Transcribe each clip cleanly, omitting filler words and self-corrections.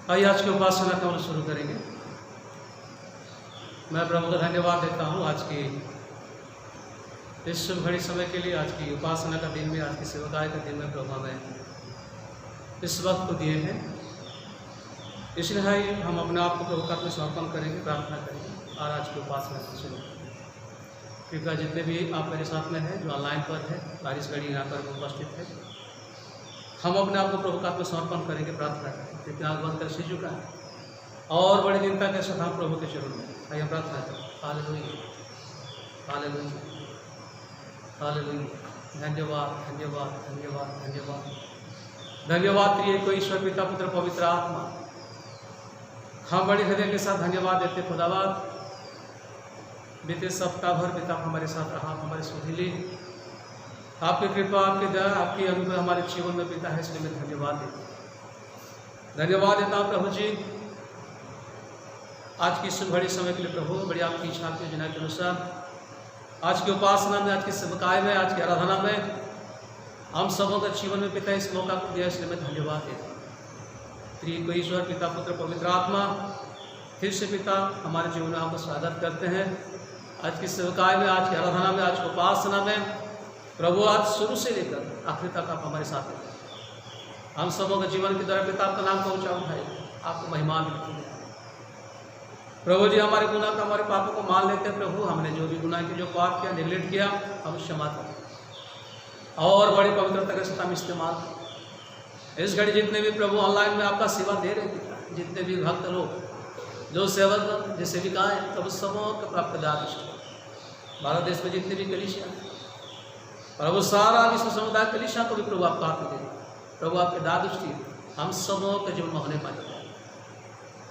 आइए आज की उपासना का हम शुरू करेंगे। मैं प्रभु का धन्यवाद देता हूँ आज की इस शुभ घड़ी समय के लिए, आज की उपासना का दिन में, आज की सेवकाई के दिन में प्रभु हमें इस वक्त को दिए हैं। इसलिए हम अपने आप को प्रभु का में समर्पण करेंगे, प्रार्थना करेंगे और आज की उपासना को शुरू करेंगे। कृपया जितने भी आप मेरे साथ में हैं, जो ऑनलाइन पर है और इस घड़ी यहाँ पर उपस्थित है, हम अपने आप को प्रभु का में समर्पण करेंगे, प्रार्थना करेंगे। कृपया आग बंद कर सिर झुकाएं और बड़ी दिनता के साथ हम प्रभु के चरणों में आइए प्रार्थना करें। Hallelujah, hallelujah, hallelujah. धन्यवाद, धन्यवाद, धन्यवाद, धन्यवाद, धन्यवाद प्रिय को ईश्वर पिता पुत्र पवित्र आत्मा। हम बड़े हृदय के साथ धन्यवाद देते खुदाबाद। बीते सप्ताह भर पिता हमारे साथ रहा, हमारे सुधीली आपकी कृपा, आपकी दया, आपकी अनुग्रह हमारे जीवन में पिता है, इसलिए मैं धन्यवाद देता हूँ। धन्यवाद देता हूँ प्रभु जी आज की इस घड़ी समय के लिए। प्रभु बड़ी आपकी इच्छा की योजना के अनुसार आज की उपासना में, आज की सेवकाई में, आज की आराधना में हम सबों के जीवन में पिता इस मौका को दिया, इसलिए मैं धन्यवाद देता हूँ। प्रिय को ईश्वर पिता पुत्र पवित्र आत्मा, फिर से पिता हमारे जीवन में आपका स्वागत करते हैं। आज की सेवकाई में, आज की आराधना में, आज की उपासना में प्रभु आज शुरू से लेकर आखिर तक आप हमारे साथ हैं। हम सबों के जीवन की तरह पिता आपका नाम पहुँचा उठाए, आपको महिमा मिलती है। प्रभु जी हमारे गुनाह का, हमारे पापों को मान लेते हैं। प्रभु हमने जो भी गुनाह की, जो पाप किया, निगलेक्ट किया, हम क्षमा करें और बड़ी पवित्रता के साथ हम इस्तेमाल करें। इस घड़ी जितने भी प्रभु ऑनलाइन में आपका सेवा दे रहे हैं, जितने भी भक्त लोग, जो सेवक, जो सेविकाएँ, प्रभु सबों का प्राप्त दायित्व। भारत देश में जितने भी कलीसिया, प्रभु सारा विश्व समुदाय कलीसिया को भी प्रभु आपका हाथ दे, प्रभु आपके दादृष्टि हम सबों के जीवन में होने पाए।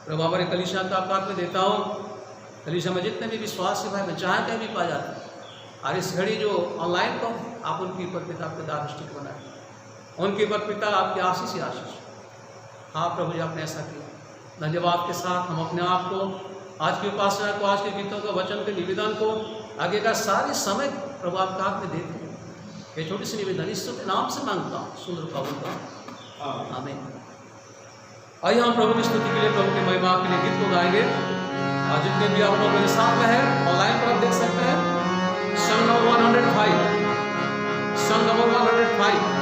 प्रभु हमारे कलीसिया का आपका हाथ में देता हूँ। कलीसिया में जितने भी विश्वासी भाई में जहाँ कहीं भी पा जाते हैं, और इस घड़ी जो ऑनलाइन को आप उनके ऊपर पिता आपके दादृष्टि को बनाए, उनके ऊपर पिता आपकी आशीष ही आशीष। हाँ प्रभु जी आपने ऐसा किया। धन्यवाद के साथ हम अपने आप को, आज की उपासना को, आज के गीतों को, वचन के निवेदन को, आगे का सारे समय प्रभु आपका हाथ में देते हैं। ये छोटी सी निवेदन ईश्वर के नाम से मांगता हूँ, सुंदर पावन का आमीन। आइए हम प्रभु की स्तुति के लिए, प्रभु की महिमा के लिए गीत को गाएंगे। और जितने भी आप लोग मेरे साथ में हैं, ऑनलाइन पर आप देख सकते हैं, सॉन्ग नंबर 105, सॉन्ग नंबर 105।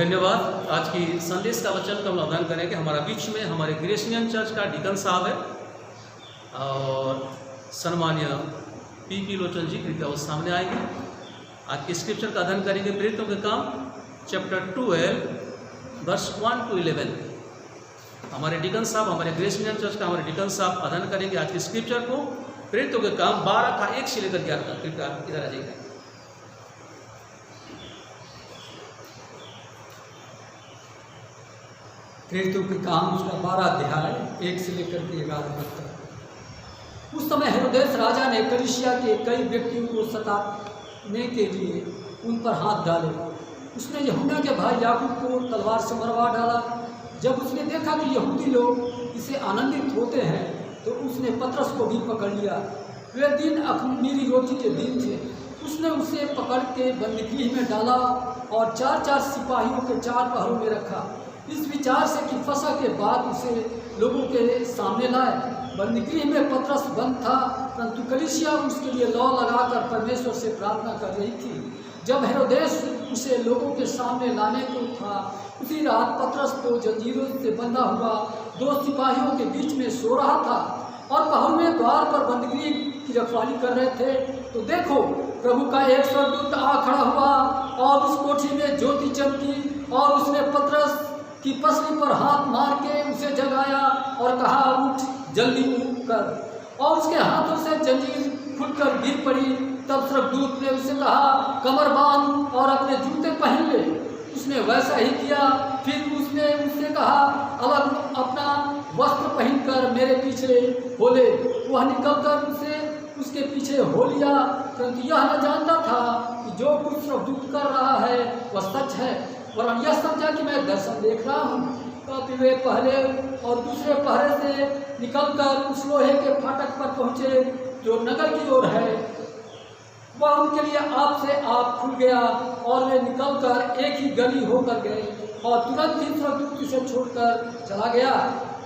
धन्यवाद। आज की संदेश का वचन का हम अध्ययन करेंगे। हमारा बीच में हमारे ग्रेसियन चर्च का डिकन साहब है और सम्मानीय पी लोचन जी, कृपया वो सामने आएंगे। आज की स्क्रिप्चर का अध्ययन करेंगे प्रेरितों के काम चैप्टर 12 वर्स 1 to 11। हमारे डिकन साहब, हमारे ग्रेसियन चर्च का हमारे डिकन साहब अध्ययन करेंगे आज की स्क्रिप्चर को, प्रेरितों के काम 12 का 1 से लेकर 11 तक। कृपया इधर आ जाइए। प्रेरितों के काम उसका 12 अध्याय 1 से लेकर के 11 तक। उस समय हेरोदेस राजा ने कलीसिया के कई व्यक्तियों को सताने के लिए उन पर हाथ डाले। उसने यूहन्ना के भाई याकूब को तलवार से मरवा डाला। जब उसने देखा कि यहूदी लोग इसे आनंदित होते हैं तो उसने पतरस को भी पकड़ लिया। वे दिन अख़मीरी रोटी के दिन थे। उसने उसे पकड़ के बंदीगृह में डाला और 4-4 सिपाहियों के 4 पहरों में रखा, इस विचार से कि फसह के बाद उसे लोगों के सामने लाए। बंदीगृह में पतरस बंद था, परंतु कलीसिया उसके लिए लौ लगाकर परमेश्वर से प्रार्थना कर रही थी। जब हेरोदेस उसे लोगों के सामने लाने को था, उसी रात पतरस तो जंजीरों से बंधा हुआ 2 सिपाहियों के बीच में सो रहा था और पहर में द्वार पर बंदीगृह की रखवाली कर रहे थे। तो देखो, प्रभु का एक स्वर्गदूत आ खड़ा हुआ और उस कोठरी में ज्योति चमकी और उसने पतरस की पसली पर हाथ मार के उसे जगाया और कहा, उठ, जल्दी उठ कर। और उसके हाथों से जंजीर खुलकर गिर पड़ी। तब स्वर्गदूत ने उसे कहा, कमर बांध और अपने जूते पहन ले। उसने वैसा ही किया। फिर उसने उससे कहा, अलग अपना वस्त्र पहनकर मेरे पीछे हो ले। वह निकलकर उसके पीछे हो लिया, परंतु यह न जानता था कि जो कुछ स्वर्गदूत कर रहा है वह सच है, वरन यह समझा कि मैं दर्शन देख रहा हूँ। तब वे पहले और दूसरे पहरे से निकलकर उस लोहे के फाटक पर पहुँचे जो नगर की ओर है। वह उनके लिए आप से आप खुल गया और वे निकलकर एक ही गली होकर गए और तुरंत ही स्वर्गदूत उसे छोड़कर चला गया।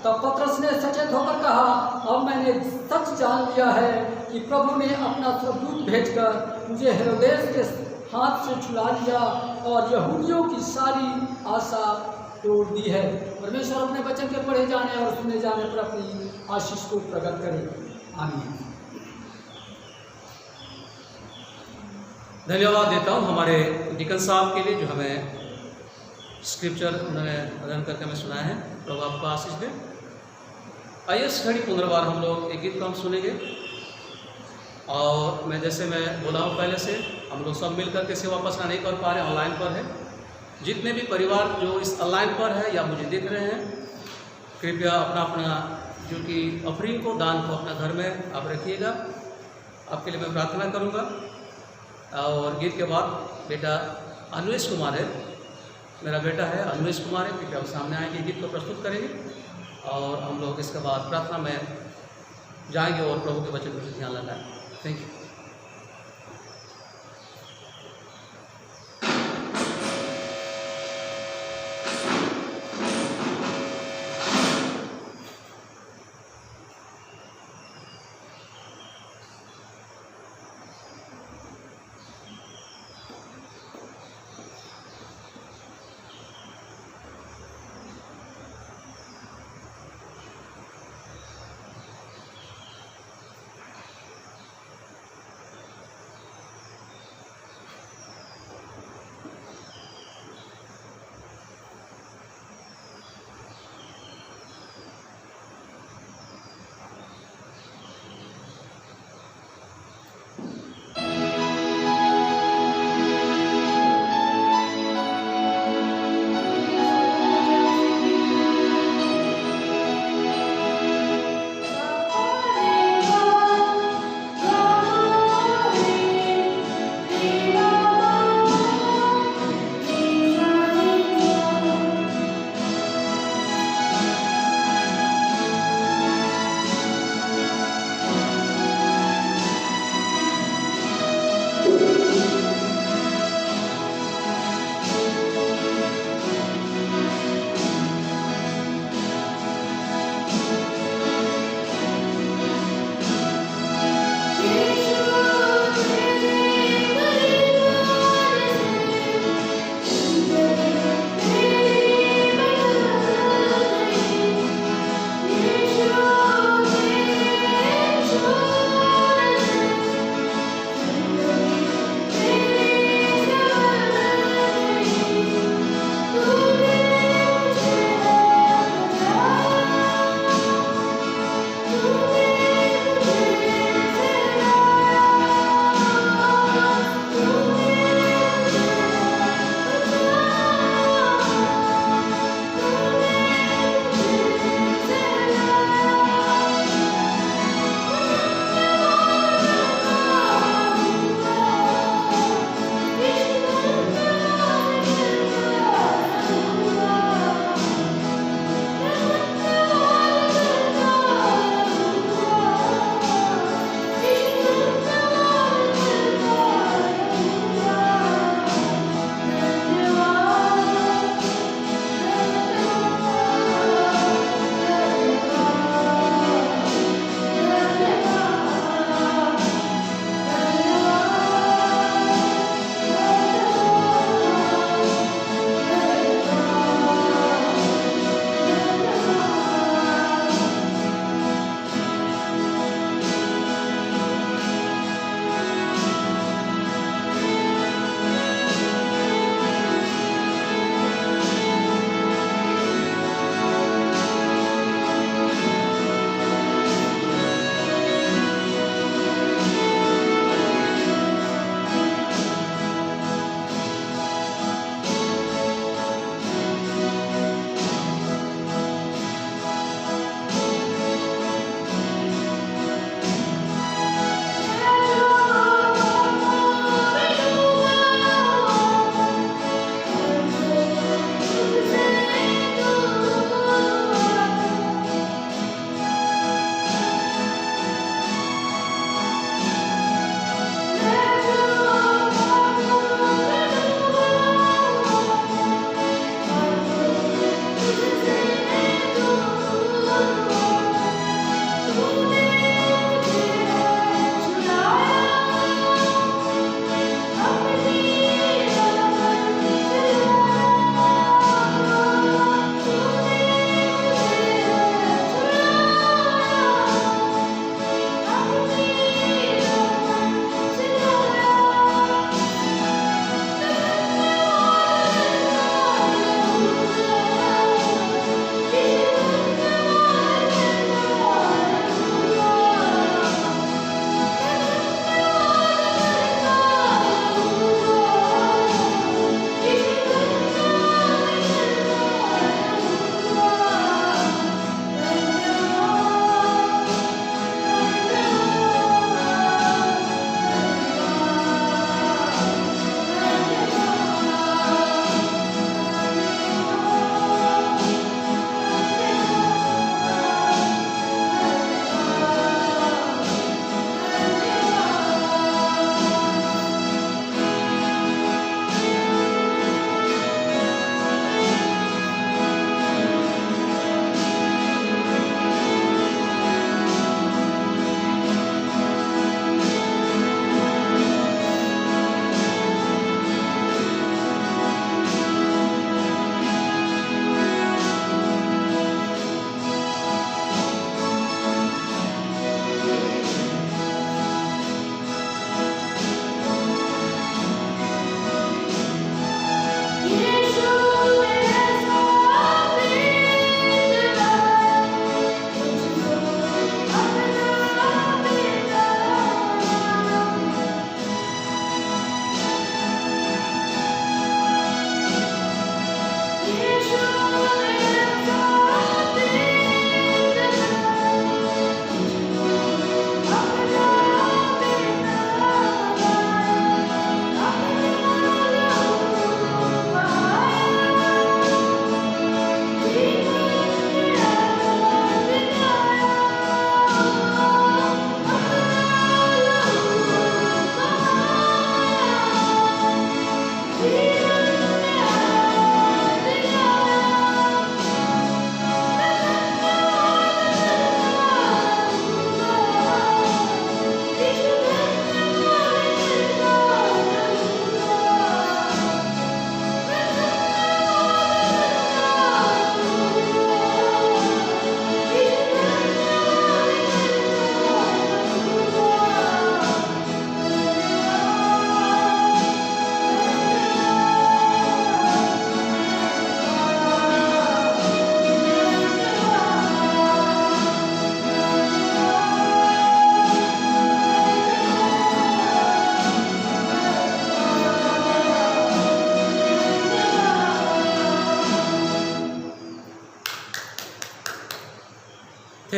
तब पतरस ने सचेत होकर कहा, अब मैंने सच जान लिया है कि प्रभु ने अपना स्वर्गदूत भेजकर मुझे हेरोदेस के हाथ से छुड़ा लिया और यहूदियों की सारी आशा तोड़ दी है। परमेश्वर अपने वचन के पढ़े जाने और सुने जाने पर अपनी आशीष को प्रकट करे। आमीन। धन्यवाद देता हूँ हमारे डिकन साहब के लिए जो हमें स्क्रिप्चर उन्होंने अध्ययन करके हमें सुनाया है। प्रभु आपको आशीष दे। आइए इस घड़ी 15 बार हम लोग एक गीत को हम सुनेंगे और मैं बोला हूँ पहले से, हम लोग सब मिल करके सेवा पसना नहीं कर पा रहे, ऑनलाइन पर है। जितने भी परिवार जो इस ऑनलाइन पर है या मुझे देख रहे हैं, कृपया अपना अपना जो कि ऑफरिंग को, दान को अपना घर में आप रखिएगा। आपके लिए मैं प्रार्थना करूँगा। और गीत के बाद बेटा अन्वेश कुमार है, मेरा बेटा है अन्वेश कुमार है, कृपया सामने आएंगे, गीत को प्रस्तुत करेंगे और हम लोग इसके बाद प्रार्थना में जाएंगे और प्रभु के वचन पर ध्यान लगाएं। Thank you.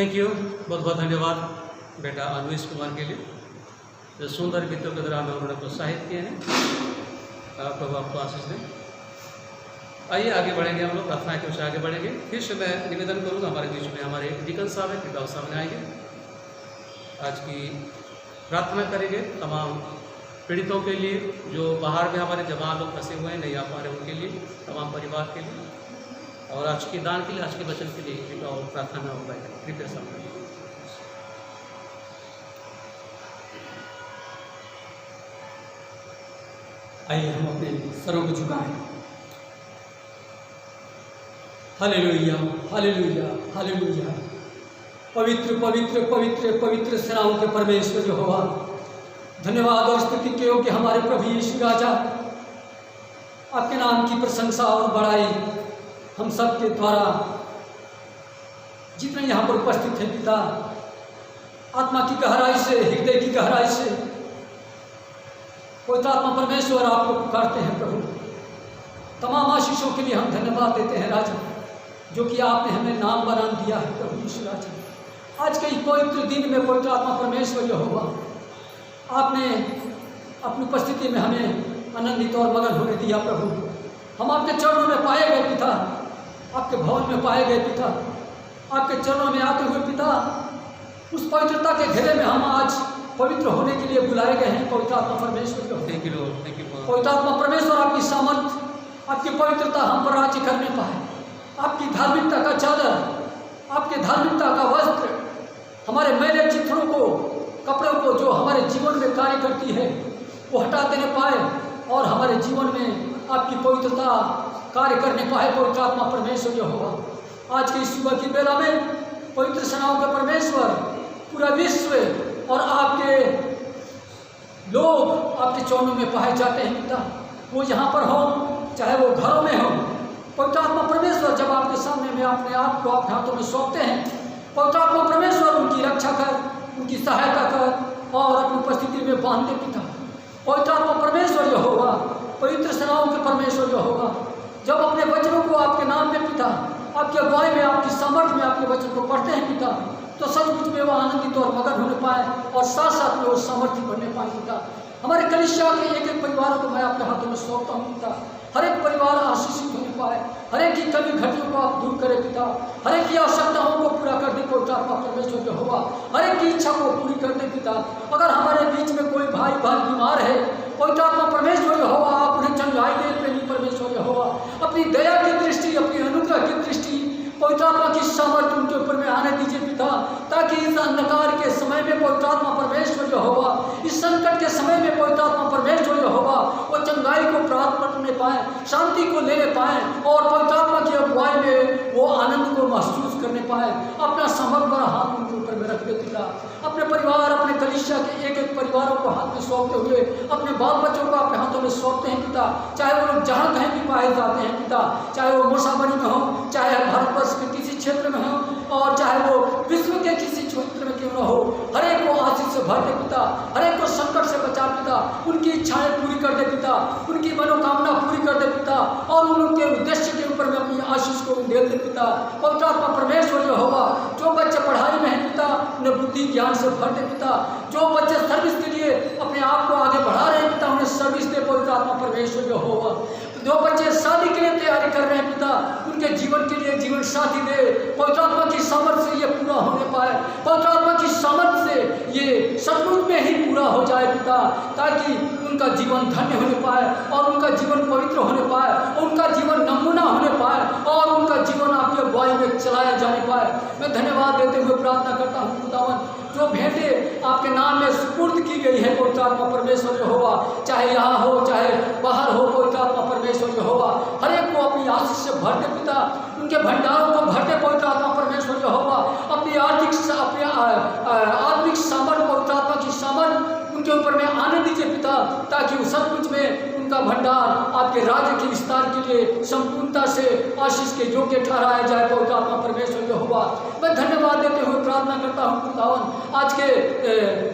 थैंक यू, बहुत बहुत धन्यवाद बेटा अन्वेश कुमार के लिए, जो सुंदर गीतों के द्वारा में उन्होंने प्रोत्साहित किए हैं। प्रभु आपको आशीष दें। आइए आगे बढ़ेंगे, हम लोग प्रार्थना के उससे आगे बढ़ेंगे। फिर से मैं निवेदन करूँगा, हमारे बीच में हमारे डीकन साहब हैं, कृपया सामने आएंगे। आज की प्रार्थना करेंगे तमाम पीड़ितों के लिए, जो बाहर में हमारे जवान लोग फंसे हुए हैं, नहीं आ पा रहे, उनके लिए, तमाम परिवार के लिए, और आज के दान के लिए, आज के वचन के लिए कृपया और प्रार्थना में होगा। कृपया सामने आइए हम अपने सरों को झुकाएं। Hallelujah, hallelujah, hallelujah. पवित्र पवित्र पवित्र पवित्र सेनाओं के परमेश्वर यहोवा, धन्यवाद और स्तुति के योग्य हमारे प्रभु यीशु राजा, आपके नाम की प्रशंसा और बड़ाई हम सब के द्वारा जितने यहाँ पर उपस्थित हैं पिता, आत्मा की गहराई से, हृदय की गहराई से पवित्र आत्मा परमेश्वर आपको पुकारते हैं प्रभु। तमाम आशीषों के लिए हम धन्यवाद देते हैं राजा, जो कि आपने हमें नाम बनान दिया है प्रभु यीशु राजा। आज के इस पवित्र दिन में पवित्र आत्मा परमेश्वर यहोवा, आपने अपनी उपस्थिति में हमें आनंदित और मगन होने दिया प्रभु। हम आपके चरणों में पाए गए पिता, आपके भवन में पाए गए पिता, आपके चरणों में आते हुए पिता, उस पवित्रता के घेरे में हम आज पवित्र होने के लिए बुलाए गए हैं पवित्र आत्मा परमेश्वर। Thank you Lord, thank you पवित्र आत्मा परमेश्वर, आपकी सामर्थ, आपकी पवित्रता हम पर राज्य करने पाए, आपकी धार्मिकता का चादर, आपके धार्मिकता का वस्त्र हमारे मैले चित्रों को, कपड़ों को जो हमारे जीवन में कार्य करती है वो हटा देने पाए, और हमारे जीवन में आपकी पवित्रता कार्य करने पाए पवित्र आत्मा परमेश्वर यहोवा। आज की सुबह की बेला में पवित्र सेनाओं के परमेश्वर, पूरा विश्व और आपके लोग आपके चरणों में पाए जाते हैं पिता। वो यहाँ पर हो, चाहे वो घरों में हो, पवित्र आत्मा परमेश्वर जब आपके सामने में अपने आप को आपके हाथों में सौंपते हैं, पवित्र आत्मा परमेश्वर उनकी रक्षा कर, उनकी सहायता कर और अपनी उपस्थिति में बांधते पिता। पवित्र आत्मा परमेश्वर यहोवा, पवित्र सेनाओं के परमेश्वर यहोवा, जब अपने वचनों को आपके नाम में पिता, आपकी अगुवाई में, आपकी सामर्थ्य में आपके वचन को पढ़ते हैं पिता, तो सचमुच में वो आनंदित और मगन होने पाए और साथ साथ में वो सामर्थ्य बनने पाए पिता। हमारे कलीसिया के एक एक परिवारों को मैं अपने हाथों में सौंपता हूँ पिता। हर एक परिवार आशीषित होने पाए, हर एक की कमी घटियों को आप दूर करें पिता, हर एक की आवश्यकताओं को पूरा कर दे पवित्र आत्मा परमेश्वर यहोवा, हर एक की इच्छा को पूरी कर दे पिता। अगर हमारे बीच में कोई भाई बहन बीमार है, पवित्र आत्मा परमेश्वर यहोवा, आप उन्हें चंगाई दे प्रेमी परमेश्वर यहोवा। अपनी दया की दृष्टि, अपनी अनुग्रह की दृष्टि, पवित्र आत्मा की सामर्थ्य उनके ऊपर में आने दीजिए पिता, ताकि इस अंधकार के समय में पवित्र आत्मा परमेश्वर यहोवा, इस संकट के समय में पवित्र आत्मा परमेश्वर यहोवा, वो चंगाई को प्राप्त करने पाए, शांति को लेने पाए और पवित्र आत्मा की अगुवाई में वो आनंद को महसूस करने पाए। अपना समर्थ बड़ा हाथ उनके ऊपर में रख दे पिता। अपने परिवार, अपने कलीसिया के एक एक परिवारों को हाथ में सौंपते हुए अपने बाल बच्चों को अपने हाथों में सौंपते हैं पिता। चाहे वो लोग जहाँ कहीं भी पाए जाते हैं पिता, चाहे वो मूसाबनी में हो, चाहे भारतवर्ष के किसी क्षेत्र में हो, और चाहे वो विश्व के किसी क्षेत्र में क्यों न हो, हर एक को आशीष से भर दे पिता, हर एक को संकट से बचा पिता, उनकी इच्छाएं पूरी कर दे पिता, उनकी मनोकामना पूरी कर दे पिता, और उनके उद्देश्य के ऊपर में अपनी आशीष को उंडेल दे पिता। पवित्र आत्मा परमेश्वर यहोवा, जो बच्चे पढ़ाई में हैं पिता, उन्हें बुद्धि ज्ञान से भर दे पिता। जो बच्चे सर्विस के लिए अपने आप को आगे बढ़ा रहे हैं पिता, उन्हें सर्विस दे पवित्र आत्मा परमेश्वर यहोवा। जो बच्चे शादी के लिए तैयारी कर रहे हैं पिता, उनके जीवन के लिए जीवन साथी दे, पवित्र आत्मा की सामर्थ्य से ये पूरा होने पाए, पवित्र आत्मा की सामर्थ्य से ये सचमुच में ही पूरा हो जाए पिता, ताकि उनका जीवन धन्य होने पाए और उनका जीवन पवित्र होने पाए, उनका जीवन नमूना होने पाए और उनका जीवन आपकी अगुवाई में चलाया जाने पाए। मैं धन्यवाद देते हुए प्रार्थना करता हूँ खुदावन, जो भेंटें आपके नाम में सुपुर्द की गई है पवित्र आत्मा परमेश्वर यहोवा, चाहे यहाँ हो चाहे बाहर हो, पवित्र आत्मा परमेश्वर यहोवा, हर एक को अपनी आशीष से भर दे पिता, उनके भंडारों को भर दे पवित्र आत्मा परमेश्वर यहोवा। अपनी आत्मिक सामर्थ्य, पवित्र आत्मा की सामर्थ्य उनके ऊपर में आने दीजिए पिता, ताकि सचमुच में उनका भंडार आपके राज्य के विस्तार के लिए संपूर्णता से आशीष के योग्य ठहराया जाए पवित्र आत्मा परमेश्वर यहोवा। मैं धन्यवाद देते हुए प्रार्थना करता हूँ खुदावन, आज के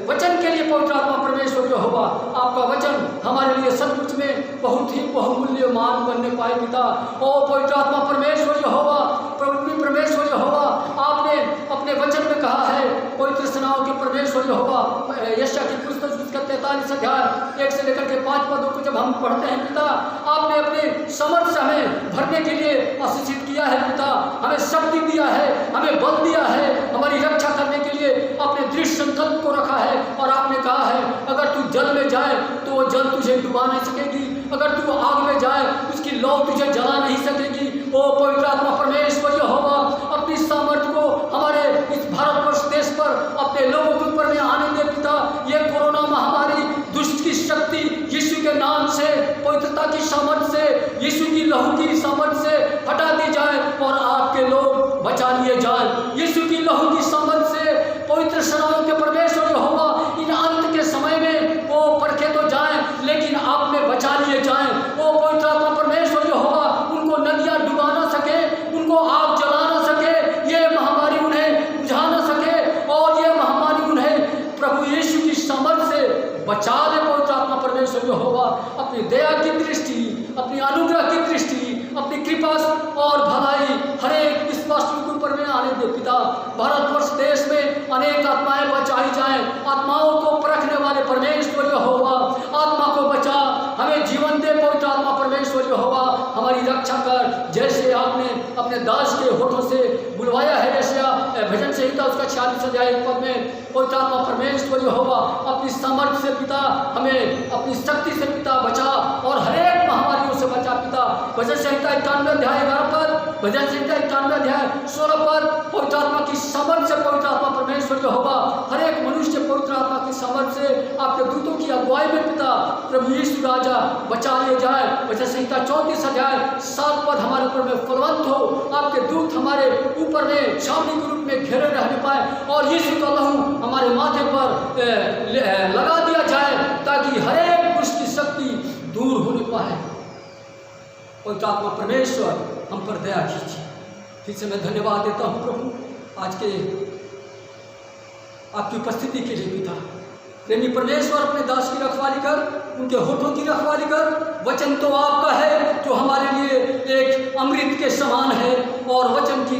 वचन के लिए पवित्र आत्मा परमेश्वर यहोवा, आपका वचन हमारे लिए सचमुच में बहुत ही बहुमूल्यमान बनने पाए पिता। ओ पवित्र आत्मा परमेश्वर यहोवा, प्रभु परमेश्वर यहोवा, आपने अपने अपने वचन में कहा है, पवित्र सेनाओं के परमेश्वर यहोवा, यशायाह की पुस्तक उसका 43 अध्याय 1 से लेकर के 5 पदों को जब हम पढ़ते हैं पिता, आपने अपने समर्थ से हमें भरने के लिए आशीषित किया है पिता, हमें शक्ति दिया है, हमें बल दिया है, हमारी रक्षा करने के लिए अपने दृढ़ संकल्प को रखा है। और आपने कहा है अगर तू जल में जाए तो वो जल तुझे डुबा नहीं सकेगी, अगर तू आग में जाए उसकी लौ तुझे जला नहीं सकेगी। ओ पवित्र आत्मा परमेश्वर यहोवा, अपनी सामर्थ्य को हमारे इस भारतवर्ष देश पर अपने लोगों के ऊपर में आने दे पिता। ये कोरोना महामारी दुष्ट की शक्ति यीशु के नाम से, पवित्रता की सामर्थ्य से, यीशु की लहू की सामर्थ्य से हटा दी जाए और आपके लोग बचा लिए जाए। यीशु की लहू की सामर्थ्य से पवित्र सेनाओं के परमेश्वर यहोवा, इन अंत के समय में वो परखे तो जाएं लेकिन आप में बचा लिए जाएं। वो पवित्र आत्मा परमेश्वर यहोवा, उनको नदियां डुबा ना सके, उनको आग जला ना सके, ये महामारी उन्हें बुझा ना सके और ये महामारी उन्हें प्रभु यीशु की सामर्थ्य से बचा ले। पवित्र आत्मा परमेश्वर यहोवा, अपनी दया की दृष्टि, अपनी अनुग्रह की दृष्टि, अपनी कृपा और भलाई हर एक इस राष्ट्र के ऊपर में आने दे पिता। भारतवर्ष देश में अनेक आत्माएं बचाई जाएं, आत्माओं को परखने वाले परमेश्वर यहोवा, आत्मा को बचा, हमें जीवन दे पवित्र आत्मा परमेश्वर यहोवा, हमारी रक्षा कर। जैसे आपने अपने दास के होठों से बुलवाया है, यशायाह भजन संहिता उसका 46 अध्याय 1 पद में, पवित्र आत्मा परमेश्वर यहोवा, अपनी सामर्थ्य से पिता हमें अपनी शक्ति से पिता बचा और हर एक महामारियों से बचा पिता। भजन संहिता 91 अध्याय 11 पद, भजन संहिता 91 अध्याय 16 पद, पवित्र आत्मा की सामर्थ्य से पवित्र आत्मा परमेश्वर यहोवा, हर एक मनुष्य पवित्र आत्मा की सामर्थ्य से आपके दूतों की अगुवाई में पिता प्रभु यीशु राजा बचा लिए जाए। भजन संहिता 34 अध्याय 7 पद, हमारे ऊपर में फलवंत हो, आपके दूत हमारे ऊपर में छावनी के रूप में घेरे रहने पाए और यीशु का लहू हमारे माथे पर लगा दिया जाए ताकि हर एक दुष्ट की शक्ति दूर होने पाए। पवित्र आत्मा परमेश्वर हम पर दया कीजिए। फिर से मैं धन्यवाद देता हूँ प्रभु आज के आपकी उपस्थिति के लिए पिता। प्रेमी परमेश्वर, अपने दास की रखवाली कर, उनके होठों की रखवाली कर। वचन तो आपका है जो हमारे लिए एक अमृत के समान है और वचन की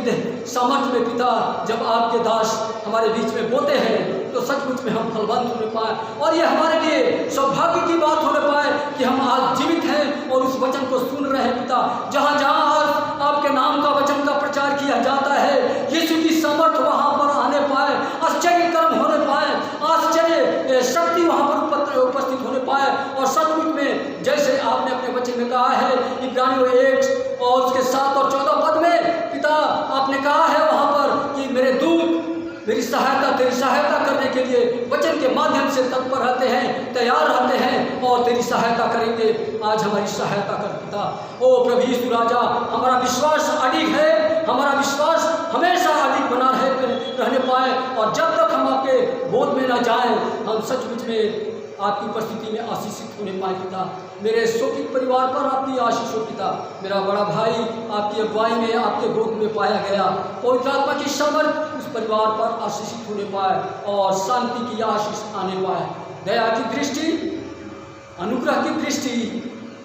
सामर्थ्य में पिता जब आपके दास हमारे बीच में बोते हैं तो सचमुच में हम फलवंत होने पाए और ये हमारे लिए सौभाग्य की बात होने पाए कि हम आज जीवित हैं और उस वचन को सुन रहे हैं पिता। जहाँ जहाँ आज आपके नाम का वचन का प्रचार किया जाता है, यीशु की सामर्थ्य वहाँ पर आने पाए, आश्चर्य कर्म होने पाए, आश्चर्य शक्ति वहाँ पर उपस्थित होने पाए और सचमुच में जैसे आपने अपने वचन में कहा है इब्रानियों 1 और उसके 7 और 14 पद में पिता आपने कहा है वहाँ पर कि मेरे दूत मेरी सहायता, तेरी सहायता करने के लिए वचन के माध्यम से तत्पर रहते हैं, तैयार रहते हैं और तेरी सहायता करेंगे। आज हमारी सहायता कर पिता। ओ प्रभु यीशु राजा, हमारा विश्वास अडिग है, हमारा विश्वास हमेशा अडिग बना रहने पाए और जब तक हम आपके बोध में न जाएं हम सचमुच में आपकी उपस्थिति में आशीषित होने पाए पिता। मेरे शोकित परिवार पर आपकी आशीष हो पिता। मेरा बड़ा भाई आपकी अगुवाई में आपके गोद में पाया गया, पवित्र आत्मा की सामर्थ उस परिवार पर आशीषित होने पाए और शांति की आशीष आने पाए। दया की दृष्टि, अनुग्रह की दृष्टि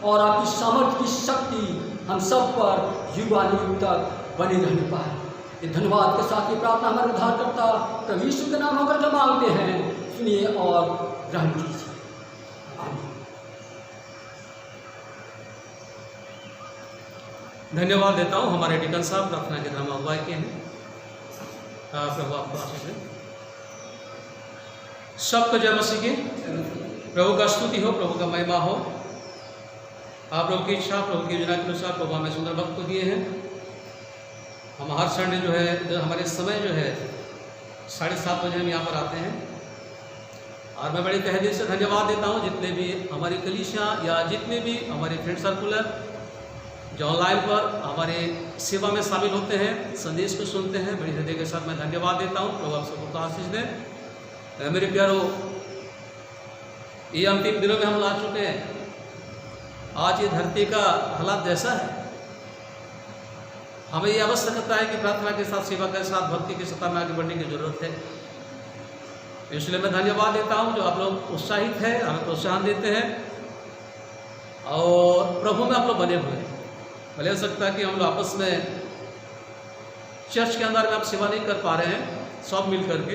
और आपकी सामर्थ्य की शक्ति हम सब पर युगानुयुग तक बने रहने पाए। ये धन्यवाद के साथ ये प्रार्थना हमारे उद्धारकर्ता प्रभु यीशु के नाम होकर के मांगते हैं, सुनिए और ग्रहण कीजिए। धन्यवाद देता हूँ हमारे डिकन साहब प्रार्थना के नाम अगुवाई के हैं। प्रभु आपको आशीष दे। सबको जय मसीह की। प्रभु का स्तुति हो, प्रभु का महिमा हो। आप लोग की इच्छा, प्रभु की योजना के अनुसार प्रभु हमें सुंदर वक्त को दिए हैं। हम हर संडे जो है हमारे समय जो है 7:30 बजे हम यहाँ पर आते हैं और मैं बड़ी तहे दिल से धन्यवाद देता हूँ जितने भी हमारी कलीसियाँ या जितने भी हमारे फ्रेंड सर्कुलर जो ऑनलाइन पर हमारे सेवा में शामिल होते हैं, संदेश को सुनते हैं, बड़ी हृदय के साथ मैं धन्यवाद देता हूँ। प्रभु आप सबको आशीष दें। मेरे प्यारो, ये अंतिम दिनों में हम ला चुके हैं। आज ये धरती का हालात जैसा है, हमें ये आवश्यकता है कि प्रार्थना के साथ, सेवा के साथ, भक्ति की सत्ता में आगे बढ़ने की जरूरत है। इसलिए मैं धन्यवाद देता हूँ जो आप लोग उत्साहित हैं, हमें प्रोत्साहन देते हैं और प्रभु में आप लोग बने हुए हैं। भले हो सकता है कि हम लोग आपस में चर्च के अंदर में आप सेवा नहीं कर पा रहे हैं, सब मिल करके,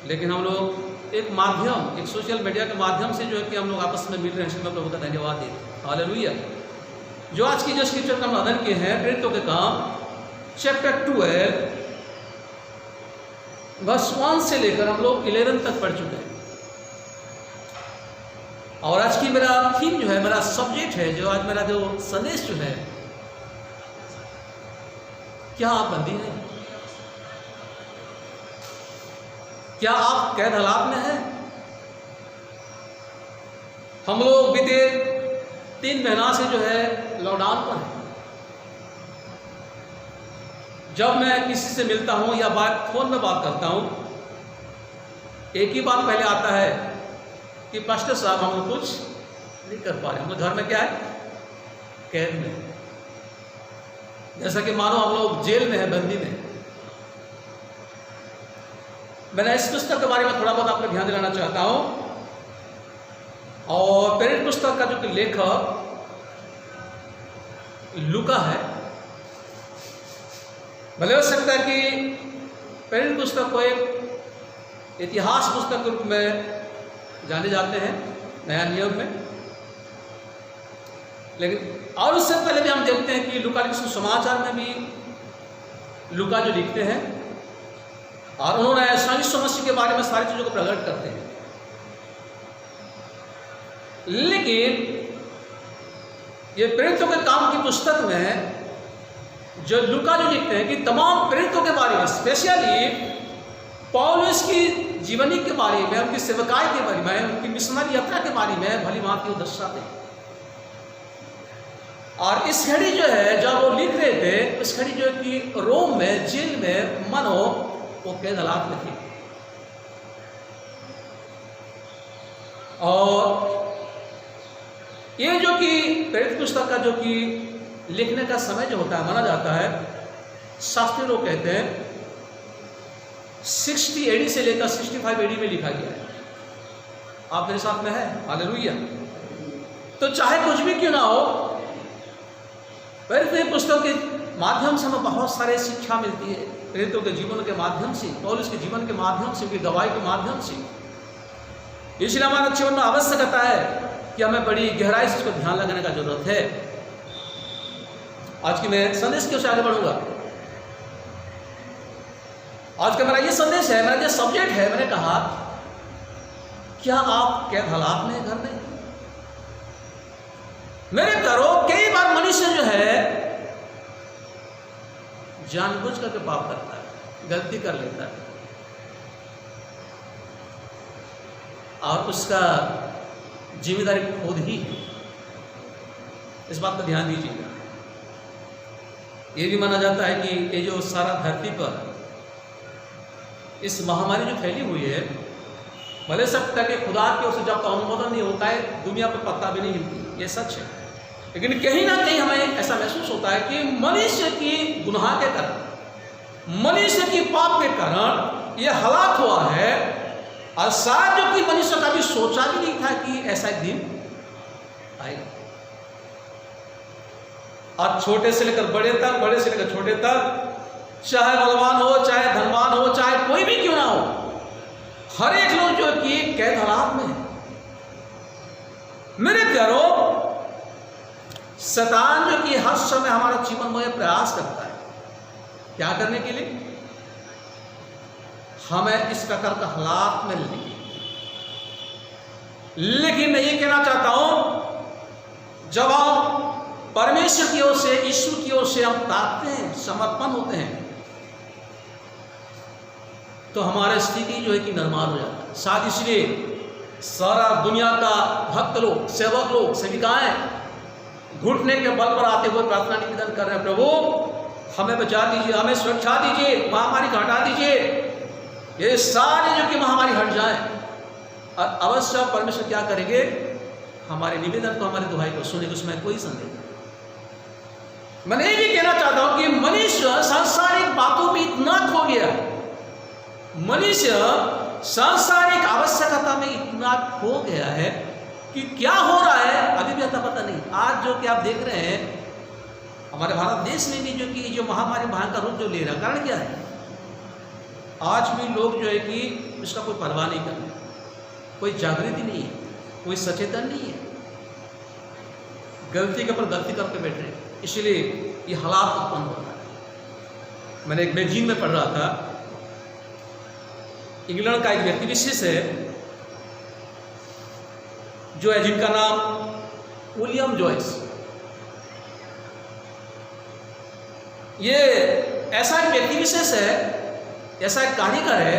लेकिन हम लोग एक माध्यम, एक सोशल मीडिया के माध्यम से जो है कि हम लोग आपस में मिल रहे हैं। इसलिए मैं प्रभु का धन्यवाद देता हूं। हालेलुया। जो आज की जो स्क्रिप्चर का हम अध्ययन किए हैं, प्रेरितों के काम चैप्टर 12 वर्स 1 से लेकर हम लोग 11 तक पढ़ चुके हैं। और आज की मेरा थीम जो है, मेरा सब्जेक्ट है, जो आज मेरा जो संदेश जो है, क्या आप बंदी हैं? क्या आप कैद हालात में हैं? हम लोग बीते 3 महीना से जो है लॉकडाउन पर है। जब मैं किसी से मिलता हूं या फोन में बात करता हूं, एक ही बात पहले आता है कि पास्टर साहब हम लोग कुछ नहीं कर पा रहे, हम लोग घर में क्या है, कैद में, जैसा कि मानो हम लोग जेल में है, बंदी में। मैंने इस पुस्तक के बारे में थोड़ा बहुत आपका ध्यान दिलाना चाहता हूं। और प्रेरित पुस्तक का जो लेखक लूका है, भले हो सकता है कि प्रेरित पुस्तक को एक इतिहास पुस्तक के रूप में जाने जाते हैं नया नियम में, लेकिन और उससे पहले भी हम देखते हैं कि लूका के समाचार में भी लूका जो लिखते हैं, और उन्होंने यीशु मसीह के बारे में सारी चीज़ों को प्रकट करते हैं। लेकिन ये प्रेरितों के काम की पुस्तक में जो लूका जो लिखते हैं कि तमाम प्रेरितों के बारे में, स्पेशली पौलुस की जीवनी के बारे में, उनकी सेवकाई के बारे में, उनकी मिशनरी यात्रा के बारे में भली भांति वो दर्शाते हैं। और इस घड़ी जो है, जब वो लिख रहे थे, इस घड़ी जो है कि रोम में, जेल में, मानो वो कैद हालात में थे। और ये जो कि प्रेरित पुस्तक का जो कि लिखने का समय जो होता है, माना जाता है, शास्त्री लोग कहते हैं 60 AD से लेकर 65 AD में लिखा गया है। आप मेरे साथ में है? हालेलुया। तो चाहे कुछ भी क्यों ना हो, प्रेरित पुस्तक के माध्यम से हमें बहुत सारे शिक्षा मिलती है। प्रेरितों के जीवन के माध्यम से, पौलुस के जीवन के माध्यम से, उनकी गवाही के माध्यम से। इसलिए हमारे जीवन में आवश्यकता है कि हमें बड़ी गहराई से इसको ध्यान लगाने का जरूरत है। आज की मैं संदेश की ओर से आगे बढ़ूंगा। आज का मेरा ये संदेश है, मेरा ये सब्जेक्ट है। मैंने कहा, क्या आप कैद हालात में घर में? मेरे करो, कई बार मनुष्य जो है जानबूझ करके पाप करता है, गलती कर लेता है, और उसका जिम्मेदारी खुद ही है। इस बात पर ध्यान दीजिएगा। ये भी माना जाता है कि ये जो सारा धरती पर इस महामारी जो फैली हुई है, भले सकता है कि खुदा की ओर से जब तक अनुमोदन नहीं होता है, दुनिया पर पत्ता भी नहीं हिलती, ये सच है। लेकिन कहीं ना कहीं हमें ऐसा महसूस होता है कि मनुष्य की गुनाह के कारण, मनुष्य की पाप के कारण ये हालात हुआ है। और शायद जो कि मनुष्य कभी सोचा भी नहीं था कि ऐसा एक दिन आएगा। और छोटे से लेकर बड़े तक, बड़े से लेकर छोटे तक, चाहे बलवान हो, चाहे धनवान हो, चाहे कोई भी क्यों ना हो, हर एक लोग जो कि कैद हालात में है। मेरे प्यारो, शैतान जो कि हर समय हमारा जीवन में प्रयास करता है, क्या करने के लिए? हमें इस प्रकार का हालात में लेने के लिए। लेकिन मैं ये कहना चाहता हूं, जब हम परमेश्वर की ओर से, ईश्वर की ओर से हम ताकते हैं, समर्पण होते हैं, तो हमारी स्थिति जो है कि निर्माण हो जाता है। शायद इसलिए सारा दुनिया का भक्त लोग, सेवक लोग, सेविकाएं घुटने के बल पर आते हुए प्रार्थना निवेदन कर रहे हैं, प्रभु हमें बचा दीजिए, हमें सुरक्षा दीजिए, महामारी को हटा दीजिए, ये सारी जो कि महामारी हट जाए। और अवश्य परमेश्वर क्या करेंगे? हमारे निवेदन को, हमारे दुहाई को सुनेंगे, उसमें कोई संदेह नहीं। मैं ये भी कहना चाहता हूं कि मनुष्य सांसारिक बातों में इतना खो गया, मनुष्य सांसारिक आवश्यकता में इतना खो गया है कि क्या हो रहा है अभी भी अता पता नहीं। आज जो कि आप देख रहे हैं हमारे भारत देश में भी जो कि जो महामारी भयंकर रूप जो ले रहा, कारण क्या है? आज भी लोग जो है कि इसका कोई परवाह नहीं कर रहे, कोई जागृति नहीं है, कोई सचेतन नहीं है, गलती के ऊपर गलती करके बैठ रहे, इसलिए ये हालात उत्पन्न हो रहा है। मैंने एक मैगजीन में पढ़ रहा था, इंग्लैंड का एक व्यक्ति विशेष है जो है, जिनका नाम विलियम जॉयस। ये ऐसा एक व्यक्ति विशेष है, ऐसा एक कारीगर है,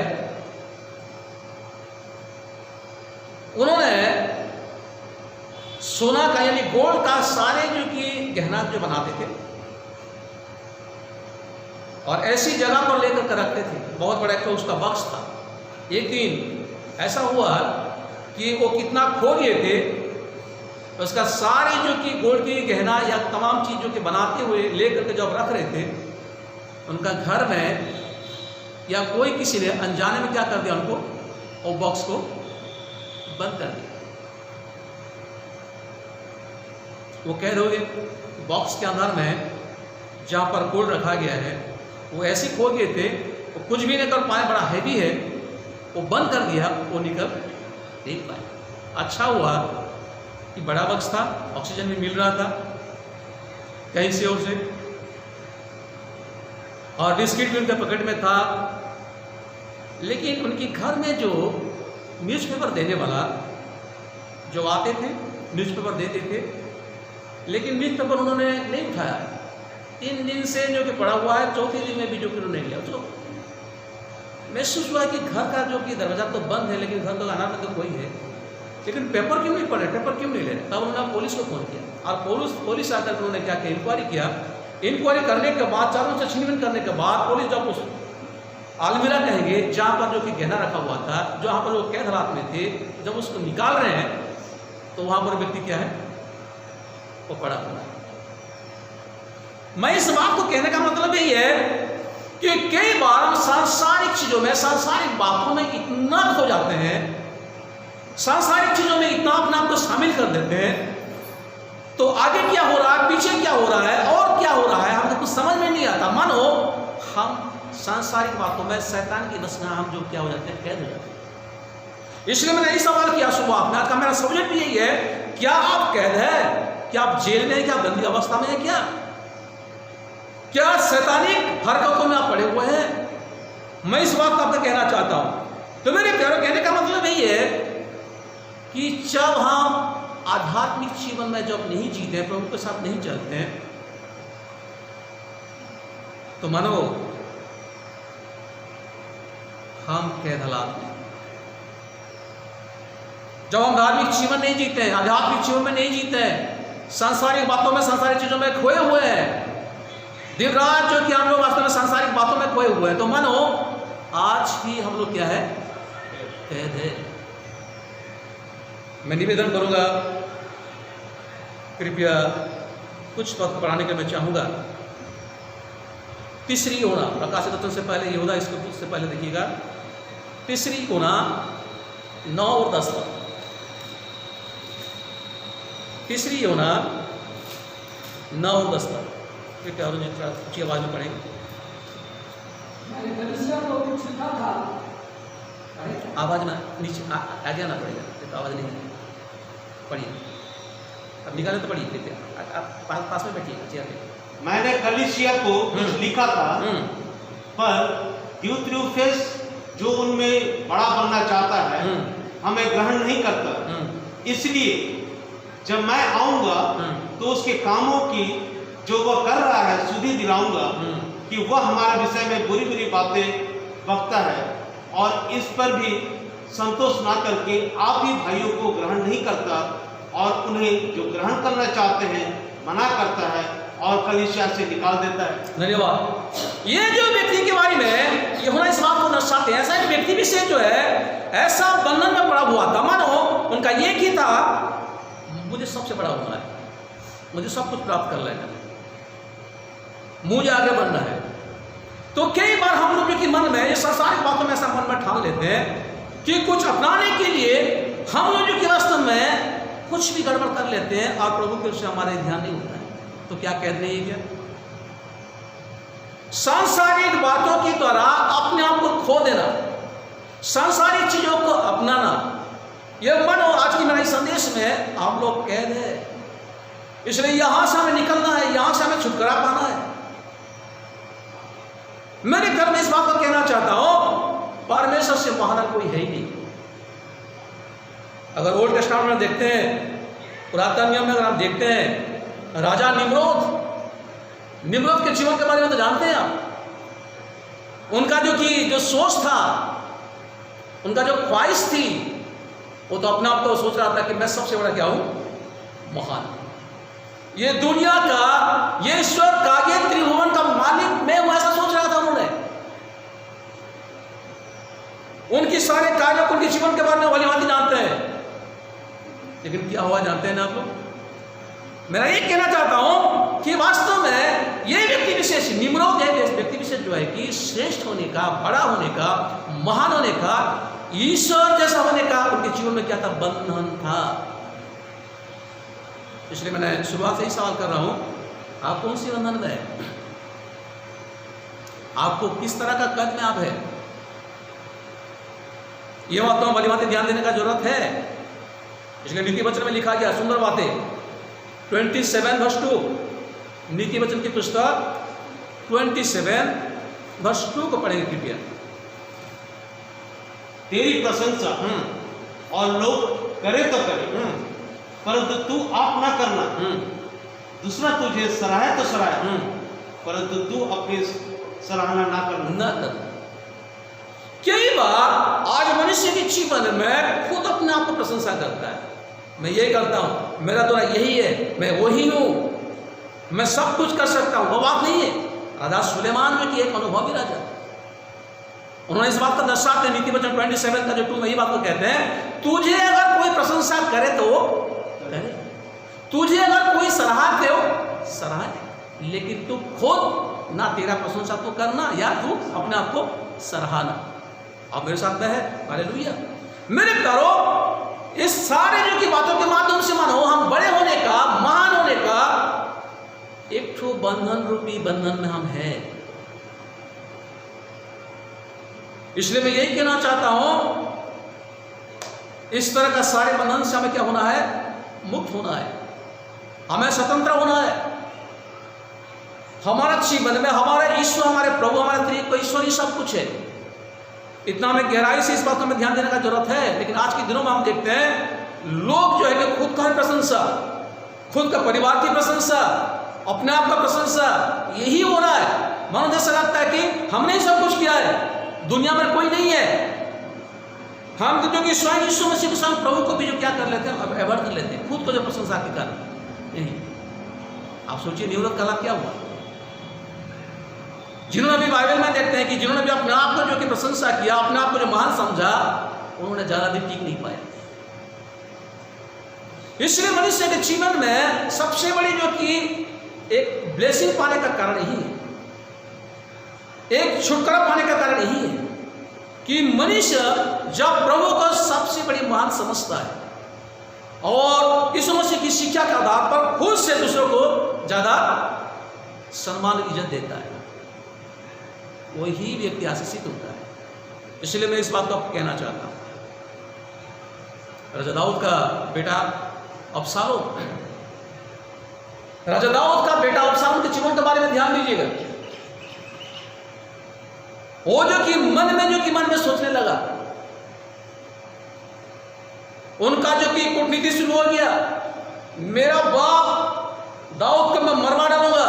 उन्होंने सोना का यानी गोल्ड का सारे जो कि गहना जो बनाते थे और ऐसी जगह पर लेकर कर रखते थे, बहुत बड़ा एक उसका बक्स था। एक दिन ऐसा हुआ कि वो कितना खो गए थे, उसका सारे जो कि गोल्ड की गहना या तमाम चीज़ों के बनाते हुए लेकर के जब रख रहे थे, उनका घर में या कोई किसी ने अनजाने में क्या कर दिया, उनको वो बॉक्स को बंद कर दिया। वो कह रहे बॉक्स के अंदर में जहाँ पर गोल्ड रखा गया है वो ऐसे खो गए थे, वो कुछ भी नहीं कर पाए, बड़ा हैवी है, वो बंद कर दिया, वो निकल नहीं पाए। अच्छा हुआ कि बड़ा बक्स था, ऑक्सीजन भी मिल रहा था कहीं से और से, और बिस्किट भी उनके पॉकेट में था। लेकिन उनके घर में जो न्यूज़पेपर देने वाला जो आते थे, न्यूज़पेपर देते थे, लेकिन न्यूज़पेपर उन्होंने नहीं उठाया। 3 दिन से जो कि पड़ा हुआ है, चौथे दिन में भी जो कि उन्होंने लिया। तो महसूस हुआ कि घर का जो कि दरवाज़ा तो बंद है, लेकिन घर का अनार में तो कोई है, लेकिन पेपर क्यों नहीं पढ़े, पेपर क्यों नहीं ले रहे। तब उन्होंने पुलिस को फ़ोन किया और पुलिस आकर उन्होंने क्या किया, इंक्वायरी किया। इंक्वायरी करने के बाद, चारों से छीनबीन करने के बाद, पुलिस जब उस अलमीरा कहेंगे जहाँ पर जो कि गहना रखा हुआ था, जहाँ पर वो कैद हालात में थे, जब उसको निकाल रहे हैं तो वहाँ पर व्यक्ति क्या है, वो पड़ा हुआ है। मैं इस बात को कहने का मतलब यही है कि कई बार हम सांसारिक चीजों में, सांसारिक बातों में इतना खो जाते हैं, सांसारिक चीजों में इतना अपने आप को शामिल कर देते हैं, तो आगे क्या हो रहा है, पीछे क्या हो रहा है और क्या हो रहा है, हमको कुछ समझ में नहीं आता। मानो हम सांसारिक बातों में शैतान की बस में हम जो क्या हो जाते हैं, कैद हो जाते हैं। इसलिए मैंने ये सवाल किया शुरुआत में, मेरा सब्जेक्ट भी यही है, क्या आप कैद है, क्या आप जेल में है, क्या बंदी अवस्था में है, क्या शैतानिक हरकतों में आप पड़े हुए हैं। मैं इस बात को आपको कहना चाहता हूं। तो मेरे प्यारों, कहने का मतलब यही है कि जब हम आध्यात्मिक जीवन में जब नहीं जीते हैं, प्रभु के साथ नहीं चलते हैं, तो मानो हम कैद हालात में। जब हम धार्मिक जीवन नहीं जीते हैं, आध्यात्मिक जीवन में नहीं जीते हैं, सांसारिक बातों में, सांसारिक चीजों में खोए हुए हैं, दिन रात जो कि हम लोग वास्तव में सांसारिक बातों में खोए हुए हैं, तो मानो आज भी हम लोग क्या है, कैद है। मैं निवेदन करूंगा, कृपया कुछ पद पढ़ाने के मैं चाहूंगा। तीसरी योना, प्रकाशित वचन से पहले यहूदा इसको से पहले देखिएगा, तीसरी योना 9 और 10 पद। तीसरी योना 9 और 10 पद, कृपया ऊंची आवाज में पढ़ेंगे। मैंने कलीसिया को कुछ लिखा था, आवाज में नीचे आ जाना पड़ेगा, तो आवाज नहीं है। पढ़िए, अब निकाले तो पढ़िए कृपया, आप पास में बैठिएगा चेयर पे। मैंने कलीसिया को कुछ लिखा था, पर दियुत्रियुफेस जो उनमें बड़ा बनना चाहता है, हमें ग्रहण नहीं करता। इसलिए जब मैं आऊंगा तो उसके कामों की जो वह कर रहा है सुधि दिलाऊंगा, कि वह हमारे विषय में बुरी बुरी बातें बकता है और इस पर भी संतोष ना करके आप ही भाइयों को ग्रहण नहीं करता और उन्हें जो ग्रहण करना चाहते हैं मना करता है और कलीसिया से निकाल देता है। धन्यवाद। ये जो व्यक्ति के बारे में यूहन्ना इस बात को दर्शाते हैं, ऐसा एक व्यक्ति विशेष जो है ऐसा बंधन में पड़ा हुआ था, मानो उनका ये ही था, मुझे सबसे बड़ा होना है, मुझे सब कुछ प्राप्त कर लेना है, मुझे आगे बढ़ना है। तो कई बार हम लोग के मन में ये सांसारिक बातों में ऐसा मन में ठान लेते हैं कि कुछ अपनाने के लिए हम लोग जो वास्तव में कुछ भी गड़बड़ कर लेते हैं और प्रभु के उससे हमारे ध्यान नहीं होता है। तो क्या कैद नहीं है क्या? सांसारिक बातों की द्वारा अपने आप को खो देना, सांसारिक चीजों को अपनाना, यह मन और आज की मेरा इस संदेश में आप लोग कैद है। इसलिए यहां से हमें निकलना है, यहां से हमें छुटकारा पाना है। मेरे घर में इस बात को कहना चाहता हूं, परमेश्वर से महान कोई है ही नहीं। अगर ओल्ड टेस्टामेंट में देखते हैं, पुरातन नियम में अगर हम देखते हैं, राजा निम्रोद के जीवन के बारे में तो जानते हैं आप। उनका जो सोच था, उनका जो ख्वाहिश थी, वो तो अपने आप को सोच रहा था कि मैं सबसे बड़ा क्या हूं, महान। ये दुनिया का, ये ईश्वर का, ये त्रिभुवन का मालिक मैं हूं, ऐसा सोच रहा था उन्होंने। उनकी सारे कार्यों को, उनके जीवन के बारे में भली भांति जानते हैं, लेकिन क्या हुआ जानते हैं ना आप लोग। मेरा ये कहना चाहता हूं कि वास्तव में ये व्यक्ति विशेष, निम्रोद है व्यक्ति विशेष जो है कि श्रेष्ठ होने का, बड़ा होने का, महान होने का, ईश्वर जैसा होने का उनके जीवन में क्या था, बंधन था। इसलिए मैंने शुरुआत से ही सवाल कर रहा हूं, आप कौन सी बंधन में है? आपको किस तरह का कद में आप है? ये बात तो भली भांति ध्यान देने का जरूरत है। इसलिए नीति वचन में लिखा गया सुंदर बातें, 27:2, नीति वचन की पुस्तक 27:2 को पढ़ेंगे कृपया। तेरी प्रशंसा और लोग करे तो करे, परंतु तू आप ना करना। दूसरा तुझे सराहे तो सराहे, परंतु तू अपनी सराहना ना करना। कई बार आज मनुष्य के जीवन में खुद अपने आप को प्रशंसा करता है, मैं ये करता हूं, मेरा द्वारा यही है, मैं वही हूं, मैं सब कुछ कर सकता हूं। वो बात नहीं है। राजा सुलेमान में कि एक अनुभवी राजा, उन्होंने इस बात का दर्शाते हैं, नीति वचन 27 का जो 2 में ये बात को कहते हैं, तुझे अगर कोई प्रशंसा करे तो करे, तुझे अगर कोई सराहते हो सराहे, लेकिन तू खुद ना तेरा प्रशंसा तो करना या तू अपने आप को सराहना। आप मेरे साथ में है, हालेलुया। मेरे प्यारो, इस सारे जो की बातों के माध्यम से मानो हम बड़े होने का, महान होने का एक ठो बंधन रूपी बंधन में हम हैं। इसलिए मैं यही कहना चाहता हूं, इस तरह का सारे बंधन से हमें क्या होना है, मुक्त होना है, हमें स्वतंत्र होना है। हमारा जीवन में हमारे ईश्वर, हमारे प्रभु, हमारे त्रिएक ईश्वर ही सब कुछ है। इतना हमें गहराई से इस बात को हमें ध्यान देने का जरूरत है। लेकिन आज के दिनों में हम देखते हैं लोग जो है कि खुद का प्रशंसा, खुद का परिवार की प्रशंसा, अपने आप का प्रशंसा, यही हो रहा है। मानो जैसा लगता है कि हमने ही सब कुछ किया है, दुनिया में कोई नहीं है। हम तो जो कि स्वयं यीशु मसीह के साथ प्रभु को भी जो क्या कर लेते हैं, अब अवॉइड कर लेते हैं खुद को जो प्रशंसा के कारण। नहीं, आप सोचिए निम्रोद का लाभ क्या हुआ। जिन्होंने भी बाइबल में देखते हैं कि जिन्होंने भी अपने आप को जो कि प्रशंसा किया, अपने आप को जो महान समझा, उन्होंने ज्यादा दिन टीक नहीं पाया। इसलिए मनुष्य के जीवन में सबसे बड़ी जो कि एक ब्लेसिंग पाने का कारण यही है, एक छुटकारा पाने का कारण यही है कि मनुष्य जब प्रभु को सबसे बड़ी महान समझता है और यीशु मसीह की शिक्षा के आधार पर खुद से दूसरों को ज्यादा सम्मान इज्जत देता है, वही व्यक्ति आशीषित होता है। इसलिए मैं इस बात को कहना चाहता हूं, राजा दाऊद का बेटा अबशालोम, राजा दाऊद का बेटा अबशालोम के जीवन के बारे में ध्यान दीजिएगा। वो जो कि मन में सोचने लगा, उनका जो कि कूटनीति शुरू हो गया, मेरा बाप दाऊद को मैं मरवा डालूंगा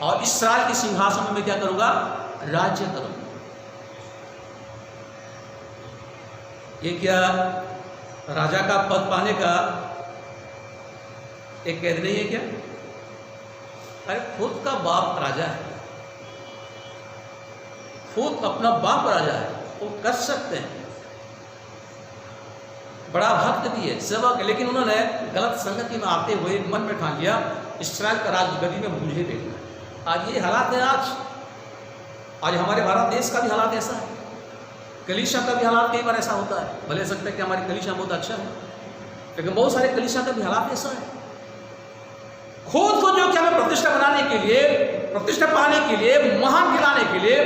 और इस्राएल के सिंहासन में मैं क्या करूंगा, राज्य करूंगा। ये क्या राजा का पद पाने का एक कैद नहीं है क्या? अरे खुद का बाप राजा है, खुद अपना बाप राजा है, वो कर सकते हैं, बड़ा भक्त भी है, सेवक है, लेकिन उन्होंने गलत संगति में आते हुए मन में ठान लिया इस्राएल का राजगद्दी में मुझे देखना है। आज ये हालात है, आज हमारे भारत देश का भी हालात ऐसा है, कलीसिया का भी हालात कई बार ऐसा होता है। भले सकता है कि हमारी कलीसिया बहुत अच्छा है, लेकिन बहुत सारे कलीसिया का भी हालात ऐसा है, खुद को जो क्या हमें प्रतिष्ठा बनाने के लिए प्रतिष्ठा पाने के लिए, महान गिराने के लिए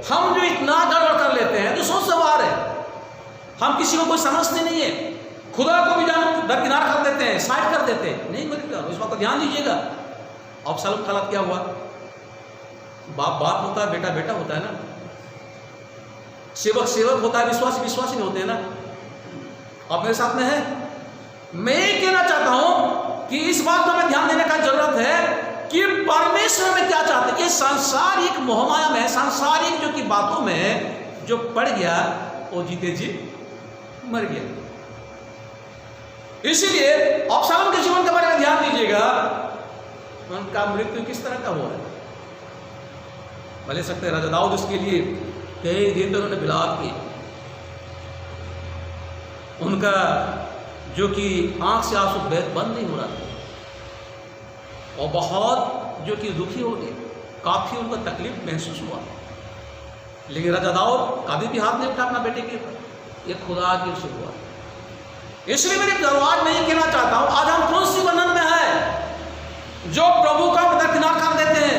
हम जो इतना गड़बड़ कर लेते हैं जो सोच से बाहर है। हम किसी को कोई समझते नहीं है, खुदा को भी जान दरकिनार कर देते हैं, साइड कर देते हैं। नहीं मेरे प्यार, इस बात पर ध्यान दीजिएगा। अबशालोम का हालत क्या हुआ? बाप बाप होता है, बेटा बेटा होता है ना, सेवक सेवक होता है, विश्वासी विश्वासी नहीं होते हैं ना। आप मेरे साथ में है? मैं ये कहना चाहता हूं कि इस बात पर हमें ध्यान देने का जरूरत है कि परमेश्वर में क्या चाहते हैं। ये सांसारिक मोहमाया में, सांसारिक जो की बातों में जो पड़ गया वो जीते जी मर गया। इसीलिए अबशालोम के जीवन के बारे में ध्यान दीजिएगा, उनका मृत्यु किस तरह का हुआ है। भले सकते राजा दाऊद उसके लिए कई दिन तक उन्होंने विलाप किए, उनका जो कि आंख से आंसू बंद नहीं हो रहा था, और बहुत जो कि दुखी हो गए, काफी उनको तकलीफ महसूस हुआ। लेकिन राजा दाऊद कभी भी हाथ नहीं उठा अपना बेटे के ऊपर, ये खुदा की ओर से हुआ। इसलिए मेरी आज मैं ये कहना चाहता हूं, आज हम कौन सी बंधन में है जो प्रभु का दरकिनार कर देते हैं,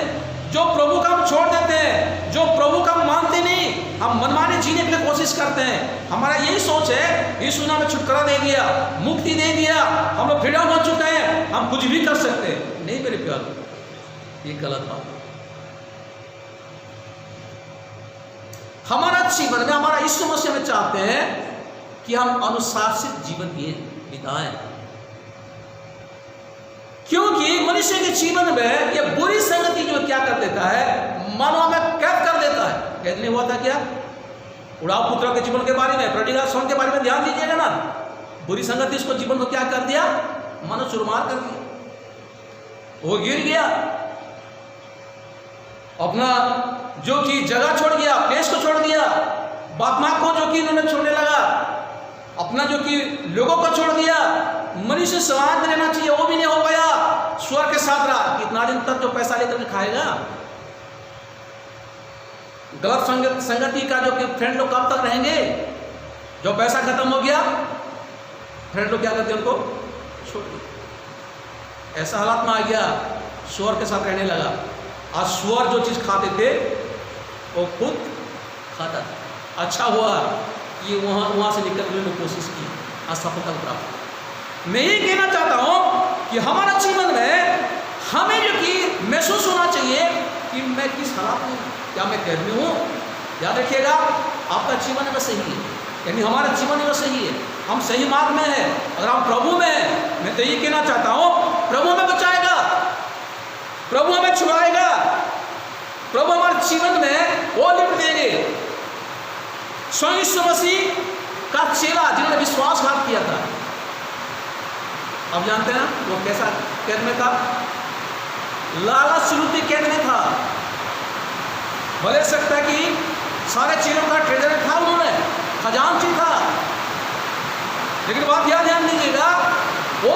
जो प्रभु का हम छोड़ देते हैं, जो प्रभु का हम मानते नहीं, हम मनमाने जीने के लिए कोशिश करते हैं। हमारा यही सोच है यीशु ने हमें छुटकारा दे दिया, मुक्ति दे दिया, हम लोग फ्रीडम हो चुके हैं, हम कुछ भी कर सकते हैं। नहीं मेरे प्यार, ये गलत बात। हमारा जीवन में, हमारा यीशु मसीह में चाहते हैं कि हम अनुशासित जीवन बिताएं, क्योंकि मनुष्य के जीवन में यह बुरी संगति जो क्या कर देता है, मानव में कैद कर देता है। कैद नहीं हुआ था क्या? उड़ाव पुत्र के जीवन के बारे में, प्रतिघात सोन के बारे में ध्यान दीजिएगा ना। बुरी संगति इसको जीवन को क्या कर दिया? मानो चुरमार कर दिया, वो गिर गया, अपना जो कि जगह छोड़ दिया, प्लेस को छोड़ दिया, बाप माँ को जो कि इन्होंने छोड़ने लगा, अपना जो कि लोगों को छोड़ दिया। मनुष्य समाज में रहना चाहिए, वो भी नहीं हो पाया। स्वर्ग के साथ रहा, कितना दिन तक जो पैसा लेकर के खाएगा? गलत संगति का जो कि फ्रेंड लोग कब तक रहेंगे? जो पैसा खत्म हो गया, फ्रेंड लोग क्या करते हैं? उनको छोड़ दिया। ऐसा हालात में आ गया, स्वर्ग के साथ रहने लगा। आज स्वर्ग जो चीज खाते थे वो खुद खाता था। अच्छा हुआ कि वहां से निकलने की कोशिश की, असफलता प्राप्त। मैं ये कहना चाहता हूं कि हमारा जीवन में हमें जो कि महसूस होना चाहिए कि मैं किस हालात में, क्या मैं कैद में हूँ? याद रखिएगा, आपका जीवन में सही है, यानी हमारा जीवन में सही है, हम सही मार्ग में है। अगर हम प्रभु में है, मैं तो ये कहना चाहता हूँ प्रभु हमें बचाएगा, प्रभु हमें छुड़ाएगा, प्रभु हमारे जीवन में वो लिप देंगे। स्वयं यीशु मसीह का चेला जिन्होंने विश्वासघात किया था, अब जानते हैं ना वो कैसा कैद में था? लालच रूपी कैद में था। भले सकता है कि सारे चीजों का ट्रेजर था, उन्होंने खजांची था, लेकिन बात यह ध्यान दीजिएगा, वो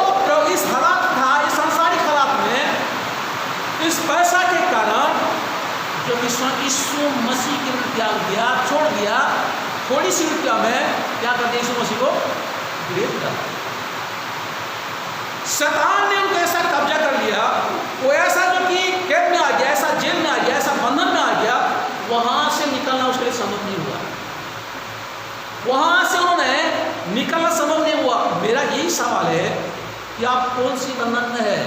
इस हालात था, इस सांसारिक हालात में, इस पैसा के कारण जो कि यीशु मसीह के लिए त्याग दिया, छोड़ दिया, थोड़ी सी रुपया में क्या कर दिया? यीशु मसीह को गिरफ्तार कर। शैतान ने उनको ऐसा कब्जा कर लिया, वो ऐसा जो कि कैद में आ गया, ऐसा जेल में आ गया, ऐसा बंधन में आ गया, वहां से निकलना उसके लिए संभव नहीं हुआ। वहां से उन्होंने निकलना संभव नहीं हुआ। मेरा यही सवाल है कि आप कौन सी बंधन में है?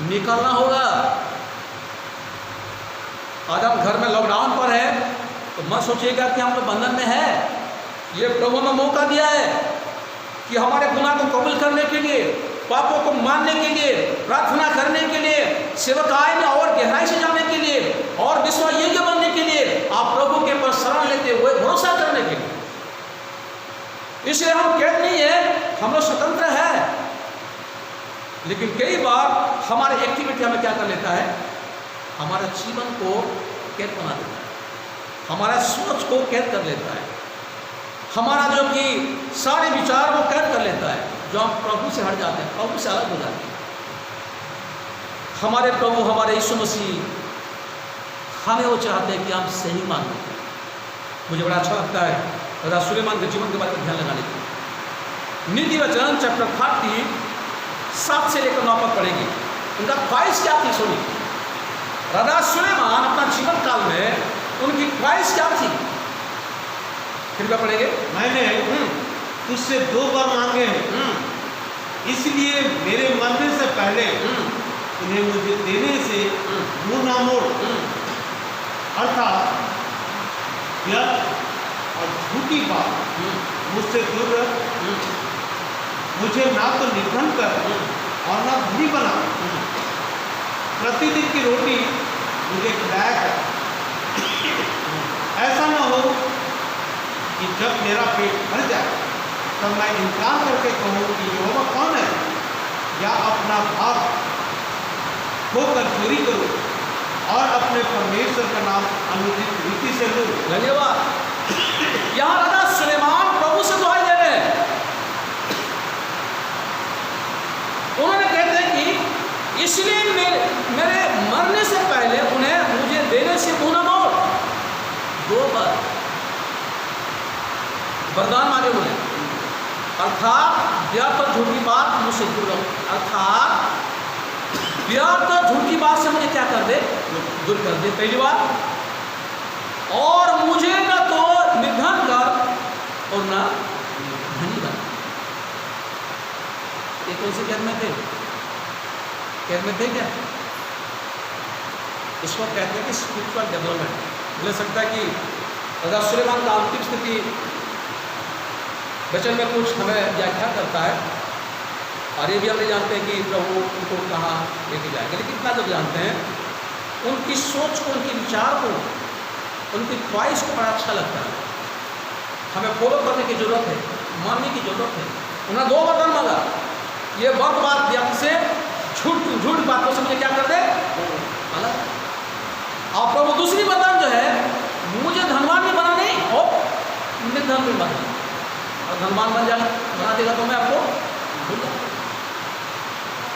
निकलना होगा। आज हम घर में लॉकडाउन पर है तो मत सोचिएगा कि हम लोग बंधन में है। ये प्रभु ने मौका दिया है कि हमारे गुनाह को कबूल करने के लिए, पापों को मानने के लिए, प्रार्थना करने के लिए, सेवकाई में और गहराई से जाने के लिए और विश्वास योग्य बनने के लिए, आप प्रभु के पर शरण लेते हुए भरोसा करने के लिए। इसलिए हम कैद नहीं है, हम लोग स्वतंत्र है। लेकिन कई बार हमारे एक्टिविटी हमें क्या कर लेता है? हमारे जीवन को कैद बना देता है, हमारा सोच को कैद कर लेता है, हमारा जो कि सारे विचार वो कैद कर लेता है, जो हम प्रभु से हट जाते हैं, प्रभु से अलग हो जाते हैं। हमारे प्रभु, हमारे यीशु मसीह हमें वो चाहते हैं कि हम सही माने। मुझे बड़ा अच्छा लगता है राजा सुलेमान के जीवन के बारे में ध्यान लगाने की। नीति वचन चैप्टर 30 7 से लेकर 9 तक पढ़ेंगे। उनका ख्वाहिश क्या थी? सुनिए, राजा सुलेमान अपना जीवन काल में उनकी ख्वाहिश क्या थी? फिर क्या पढ़ेंगे? मैंने तुझसे 2 बार मांगे हैं, इसलिए मेरे मरने से पहले उन्हें मुझे देने से मुंह ना मोड़। अर्थात व्यर्थ और झूठी बात मुझसे दूर रख। मुझे ना तो निर्धन कर और ना धनी बना। प्रतिदिन की रोटी मुझे खिलाया कर। ऐसा ना हो कि जब मेरा पेट भर जाए तब मैं इनकार करके कहूँ कि यहोवा कौन है, या अपना भाग खोकर चोरी करूँ और अपने परमेश्वर का नाम अनुचित रीति से लूँ। धन्यवाद। यहाँ राजा सुलेमान प्रभु से दुहाई दे रहे हैं। उन्होंने कहते हैं कि इसलिए मेरे मरने से पहले उन्हें मुझे देने से मुंह न मोड़। 2 बार वरदान मांगे उन्होंने, अर्थात व्यर्थ और झूठी बात मुझसे दूर रहो। अर्थात व्यर्थ और झूठी बात से मुझे क्या कर दे? दूर कर दे। पहली बात, और मुझे न तो निर्धन कर और न धनी बना। ये कौन से कैद में थे? कैद में थे क्या? इसको कहते हैं कि स्पिरिचुअल डेवलपमेंट। मिल सकता है कि राजा सुलेमान का अंतिम स्थिति वचन में कुछ हमें व्याख्या करता है, और ये भी हम नहीं जानते हैं कि प्रभु उनको कहाँ लेके जाएंगे, लेकिन इतना जब जानते हैं उनकी सोच को, उनके विचार को, उनकी ख्वाहिश को बड़ा अच्छा लगता है। हमें फॉलो करने की जरूरत है, मानने की जरूरत है। उन्होंने 2 वरदान मांगा, ये वक्त बात व्यर्थ से झूठ बातों से मुझे क्या कर दे? अलग। और प्रभु दूसरी वरदान जो है, मुझे धनवान भी बना नहीं और निर्धन भी बना। और धनवान बना देगा तो मैं आपको भूल जाऊंगा।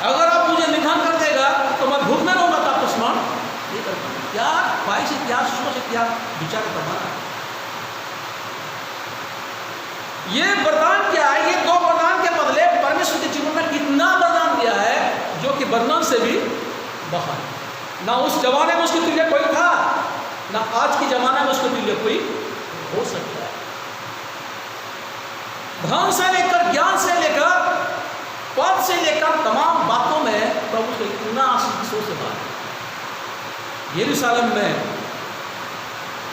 अगर आप मुझे निधन कर देगा तो मैं भूख में रहूंगा, तो आपको स्मरण नहीं कर पाऊंगा। क्या ख्वाहिश, क्या सोच, क्या विचार करना। ये वरदान क्या है? ये 2 वरदान के बदले परमेश्वर के जीवन में कितना वरदान दिया है जो कि वर्णन से भी बाहर। ना उस जमाने में उसके तुल्य कोई था, ना आज के जमाने में उसके तुल्य कोई हो सकता है। धन से लेकर, ज्ञान से लेकर, पद से लेकर तमाम बातों में प्रभु से इतना आशीषों से बात। यरूशलेम में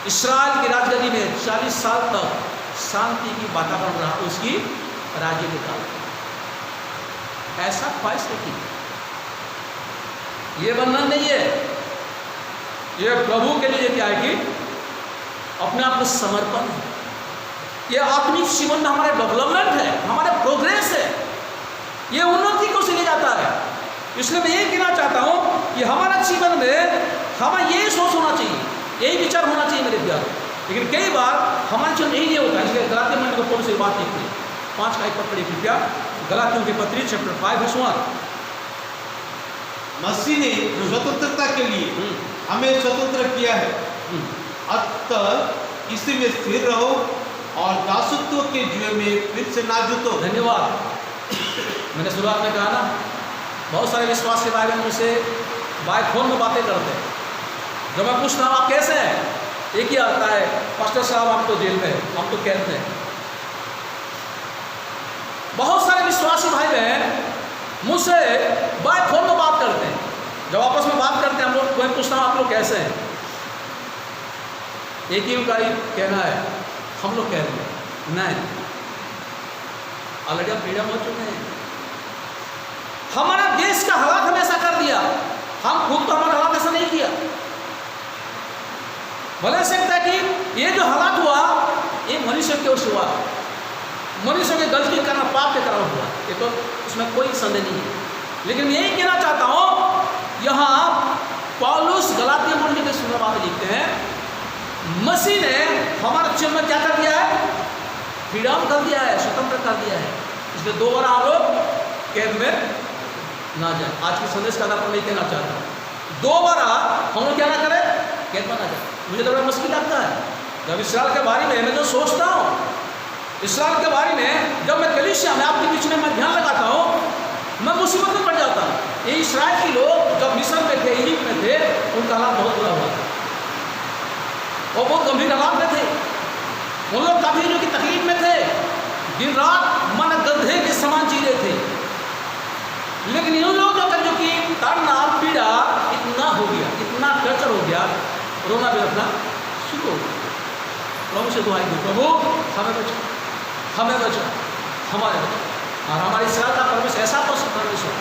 इस्राएल की राजगद्दी में 40 साल तक शांति की वातावरण रहा उसकी राज्य के काल। ऐसा ख्वाहिश रखी। ये वर्णन नहीं है, ये प्रभु के लिए क्या है कि अपने आप को समर्पण है। ये आत्मिक जीवन में हमारे डेवलपमेंट है, हमारे प्रोग्रेस है, ये उन्नति को से ले जाता है। इसलिए मैं ये कहना चाहता हूँ कि हमारा जीवन में हमें यही सोच होना चाहिए, यही विचार होना चाहिए मेरे प्यार। लेकिन कई बार हमारे जीवन यही नहीं होता है। इसलिए गलातियों में कौन सी बात लिखते हैं 5 का 1 पद पढ़िए कृपया। गलातियों की पत्री चैप्टर 5 वर्स 1। मसीह ने स्वतंत्रता के लिए हमें स्वतंत्र किया है, अतः इसी में स्थिर रहो और दासत्व के जुए में फिर से ना जुटो। धन्यवाद। मैंने शुरुआत में कहा ना, बहुत सारे विश्वासी भाई बहन मुझसे फोन में बातें करते हैं। जब मैं पूछता हूँ आप कैसे हैं, एक ही आता है, पास्टर साहब हम तो जेल में, हम तो कैद में। बहुत सारे विश्वासी भाई बहन मुझसे फोन में बात करते हैं। जब आपस में बात करते हैं हम लोग, मैं पूछता हूँ आप लोग कैसे हैं। एक ही उनका ही कहना है, हम लोग कह रहे हैं नहीं, ऑलरेडी हम फ्रीडम हो चुके हैं। हमारा देश का हालात हमें ऐसा कर दिया, हम खुद तो हमारा हालात ऐसा नहीं किया। भले सकता है कि ये जो हालात हुआ ये मनुष्य के ओर से हुआ, मनुष्य के गलती करना, पाप के कारण हुआ, ये तो उसमें कोई संदेह नहीं है। लेकिन यही कहना चाहता हूँ, यहाँ पौलुस गलातिया मंडली के सुनने बातें लिखते हैं, मसीह ने हमारे जीवन में क्या कर दिया है? फ्रीडम कर दिया है, स्वतंत्र कर दिया है। इसलिए 2 बार आप लोग कैद में ना जाए। आज के संदेश का आधार पर नहीं कहना चाहता, 2 बार हम लोग क्या ना करें? कैद में ना जाए। मुझे तो बड़ा मुश्किल लगता है जब इसराइल के बारे में मैं जो सोचता हूँ, इसराइल के बारे में जब मैं कलीसिया में आपके बीच में मैं ध्यान लगाता हूँ, मैं मुसीबत में पड़ जाता हूँ। ये इसराइल के लोग जब मिस्र में थे, इजिप्ट में थे, उनका हालात बहुत बुरा हुआ था, वो बहुत गंभीर हालात में थे। उन लोग काफी जो कि तकलीफ में थे, दिन रात मन गड्ढे के समान जी रहे थे। लेकिन इन लोगों का जो कि ताड़ना पीड़ा इतना हो गया, इतना टर्चर हो गया, रोना भी रखना शुरू हो गया। प्रभु से दुआई दी, प्रभु हमें बचा, हमें बचा, हमारे बचा। और हमारी इसराइल का परमेश्वर ऐसा परमेश्वर,